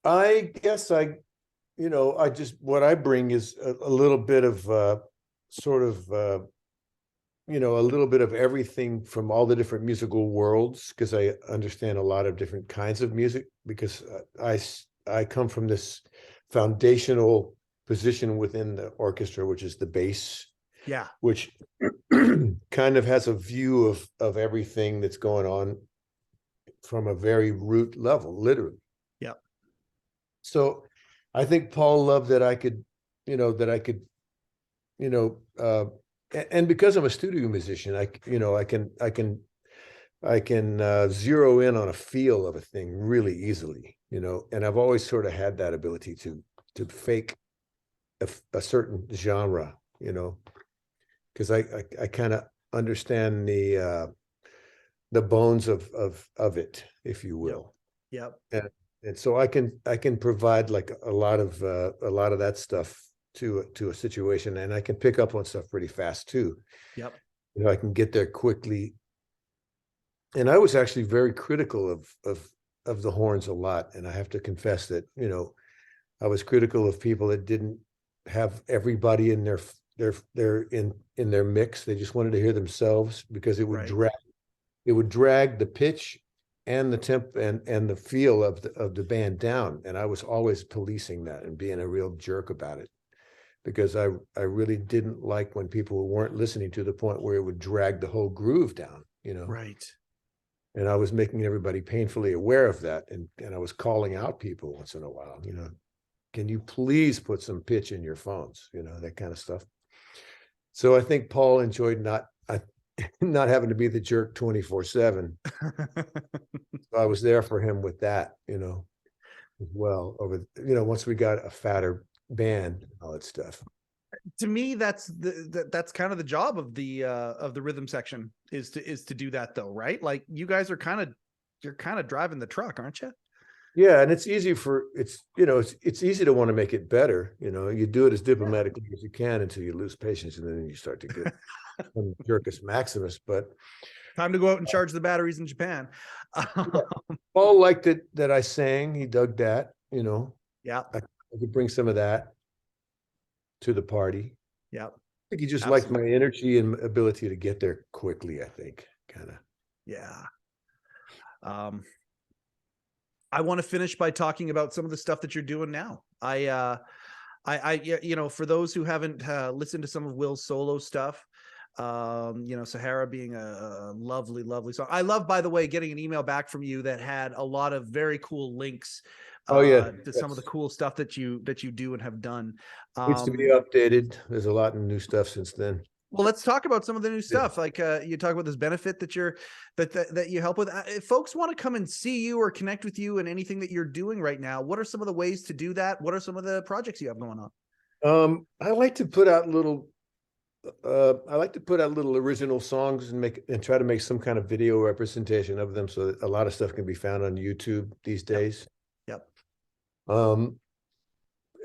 I guess I just, what I bring is a little bit of sort of a little bit of everything from all the different musical worlds, because I understand a lot of different kinds of music, because I come from this foundational position within the orchestra, which is the bass, Yeah. which kind of has a view of everything that's going on from a very root level, literally. Yeah. So I think Paul loved that I could, and because I'm a studio musician, I can zero in on a feel of a thing really easily, and I've always sort of had that ability to fake a certain genre, because I kind of understand the bones of it, if you will. Yep. And so I can provide like a lot of that stuff to a situation, and I can pick up on stuff pretty fast too. Yep. I can get there quickly. And I was actually very critical of the horns a lot, and I have to confess that I was critical of people that didn't have everybody in their mix. They just wanted to hear themselves, because it would drag the pitch and the temp and the feel of the band down. And I was always policing that and being a real jerk about it, because I really didn't like when people weren't listening to the point where it would drag the whole groove down, Right. And I was making everybody painfully aware of that. And I was calling out people once in a while, can you please put some pitch in your phones, that kind of stuff. So I think Paul enjoyed not having to be the jerk 24/7. I was there for him with that, as well, over, once we got a fatter band and all that stuff. To me, that's kind of the job of the rhythm section, is to do that, though, right? Like, you guys are you're kind of driving the truck, aren't you? Yeah, and it's easy it's easy to want to make it better. You do it as diplomatically as you can until you lose patience, and then you start to get Jerkus Maximus. But time to go out and charge the batteries in Japan. Paul liked it that I sang. He dug that. Yeah, I could bring some of that to the party. Yeah, I think he just liked my energy and ability to get there quickly, I think, kind of. Yeah. I want to finish by talking about some of the stuff that you're doing now. I for those who haven't listened to some of Will's solo stuff, Sahara being a lovely, lovely song. I love, by the way, getting an email back from you that had a lot of very cool links to some of the cool stuff that you do and have done. Needs to be updated. There's a lot of new stuff since then. Well, let's talk about some of the new stuff. Like you talk about this benefit that you help with. If folks want to come and see you or connect with you and anything that you're doing right now, what are some of the ways to do that? What are some of the projects you have going on? I like to put out little original songs and try to make some kind of video representation of them, so that a lot of stuff can be found on YouTube these days. Yep.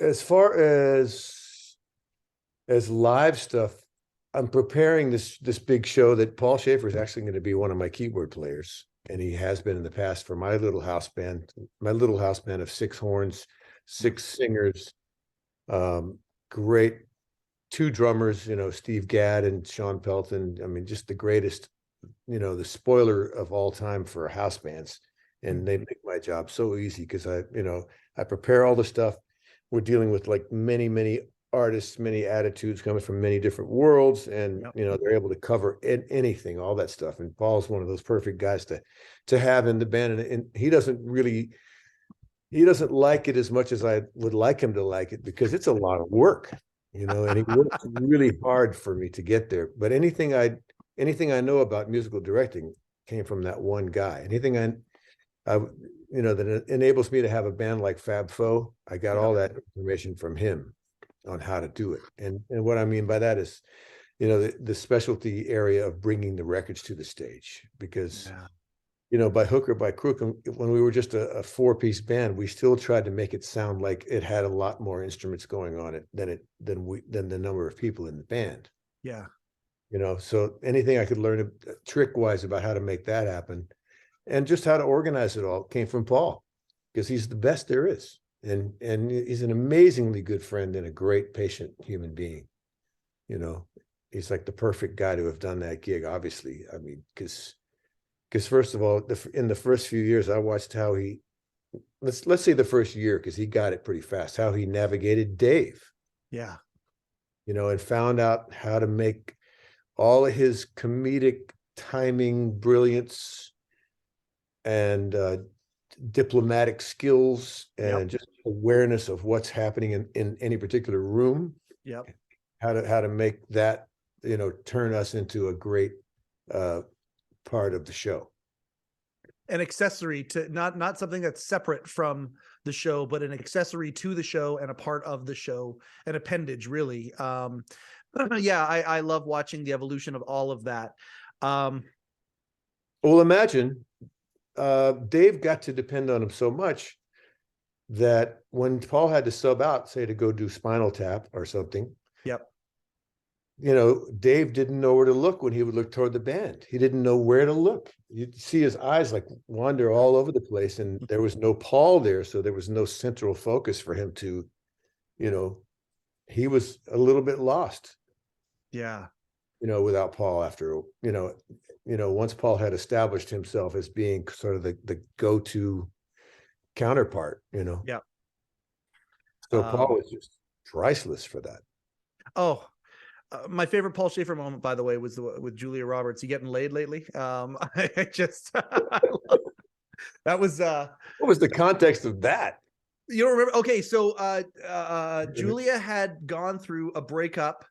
As far as live stuff, I'm preparing this big show that Paul Schaefer is actually going to be one of my keyboard players, and he has been in the past, for my little house band of 6 horns, 6 singers, great 2 drummers, Steve Gadd and Sean Pelton. I mean, just the greatest, the spoiler of all time for house bands. And they make my job so easy, because I prepare all the stuff. We're dealing with like many, many artists, many attitudes coming from many different worlds, and they're able to cover anything, all that stuff. And Paul's one of those perfect guys to have in the band, and he doesn't like it as much as I would like him to like it, because it's a lot of work, and he works really hard for me to get there. But anything I know about musical directing, came from that one guy. Anything that enables me to have a band like Fab Faux, I got all that information from him on how to do it. And what I mean by that is, the specialty area of bringing the records to the stage, because by hook or by crook, when we were just a 4-piece band, we still tried to make it sound like it had a lot more instruments going on it than the number of people in the band. Yeah. So anything I could learn trick wise about how to make that happen, and just how to organize it all, came from Paul, because he's the best there is. And he's an amazingly good friend and a great patient human being. He's like the perfect guy to have done that gig, obviously. I mean, because first of all, in the first few years, I watched how let's say the first year, because he got it pretty fast, how he navigated Dave. Yeah. And found out how to make all of his comedic timing, brilliance, and diplomatic skills, and just awareness of what's happening in any particular room. Yep. How to make that, turn us into a great part of the show. An accessory to not something that's separate from the show, but an accessory to the show and a part of the show, an appendage, really. I love watching the evolution of all of that. Well, imagine Dave got to depend on him so much that when Paul had to sub out, say to go do Spinal Tap or something, Dave didn't know where to look when he would look toward the band. He didn't know where to look. You'd see his eyes like wander all over the place, and there was no Paul there, so there was no central focus for him to, he was a little bit lost. Yeah. Without Paul, after, once Paul had established himself as being sort of the go-to counterpart, Yeah. So Paul was just priceless for that. Oh, my favorite Paul Schaefer moment, by the way, was with Julia Roberts. You getting laid lately? I just that was what was the context of that? You don't remember? Okay, so Julia had gone through a breakup.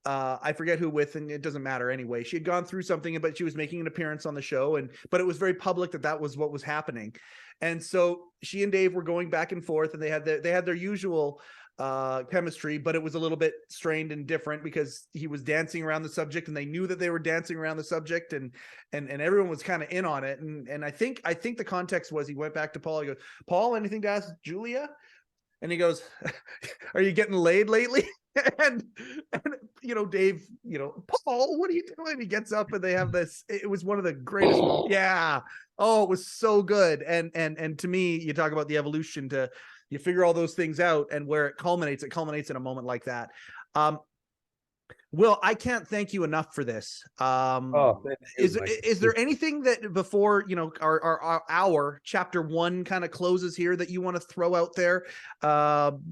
I forget who with, and it doesn't matter anyway. She had gone through something, but she was making an appearance on the show, but it was very public that was what was happening. And so she and Dave were going back and forth, and they had their usual chemistry, but it was a little bit strained and different because he was dancing around the subject, and they knew that they were dancing around the subject, and everyone was kind of in on it. And I think the context was he went back to Paul. He goes, "Paul, anything to ask Julia?" And he goes, "Are you getting laid lately?" and Dave, "Paul, what are you doing?" He gets up, and they have this. It was one of the greatest moments. Yeah. Oh, it was so good. And to me, you talk about the evolution to. You figure all those things out, and where it culminates in a moment like that. Will, I can't thank you enough for this. Is there anything that before our chapter 1 kind of closes here that you want to throw out there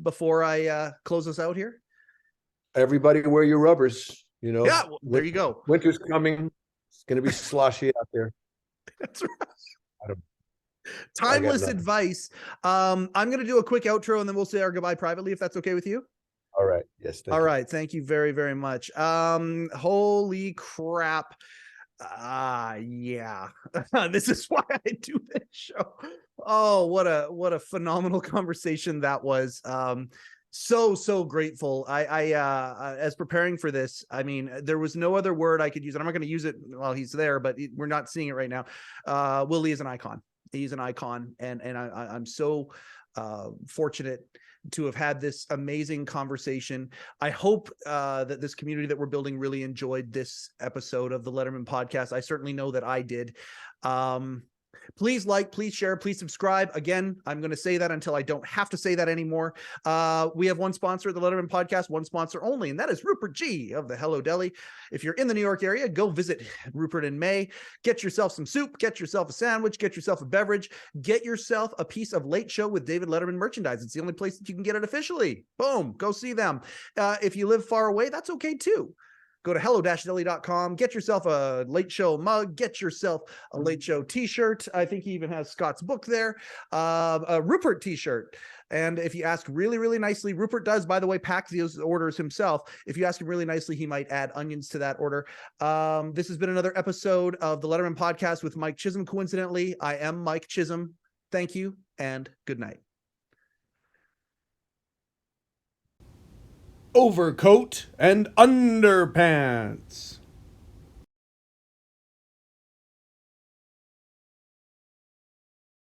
before I close us out here? Everybody wear your rubbers. Yeah, well, there you go. Winter's coming. It's going to be sloshy out there. That's right. Timeless advice. I'm going to do a quick outro, and then we'll say our goodbye privately, if that's okay with you. All right. Yes. All right. Thank you very, very much. Holy crap. Yeah. This is why I do this show. Oh, what a phenomenal conversation that was. So grateful. I as preparing for this, I mean, there was no other word I could use, and I'm not going to use it while he's there, but we're not seeing it right now. Willie is an icon. He's an icon, and I'm so fortunate to have had this amazing conversation. I hope that this community that we're building really enjoyed this episode of the Letterman podcast. I certainly know that I did. Please like, please share, please subscribe. Again, I'm going to say that until I don't have to say that anymore. We have one sponsor of the Letterman podcast, one sponsor only, and that is Rupert G of the Hello Deli. If you're in the New York area, go visit Rupert in May. Get yourself some soup, get yourself a sandwich, get yourself a beverage, get yourself a piece of Late Show with David Letterman merchandise. It's the only place that you can get it officially. Boom, go see them. If you live far away, that's okay too. Go to hello-deli.com, get yourself a Late Show mug, get yourself a Late Show t-shirt. I think he even has Scott's book there, a Rupert t-shirt. And if you ask really, really nicely, Rupert does, by the way, pack those orders himself. If you ask him really nicely, he might add onions to that order. This has been another episode of the Letterman Podcast with Mike Chisholm. Coincidentally, I am Mike Chisholm. Thank you and good night. Overcoat and underpants.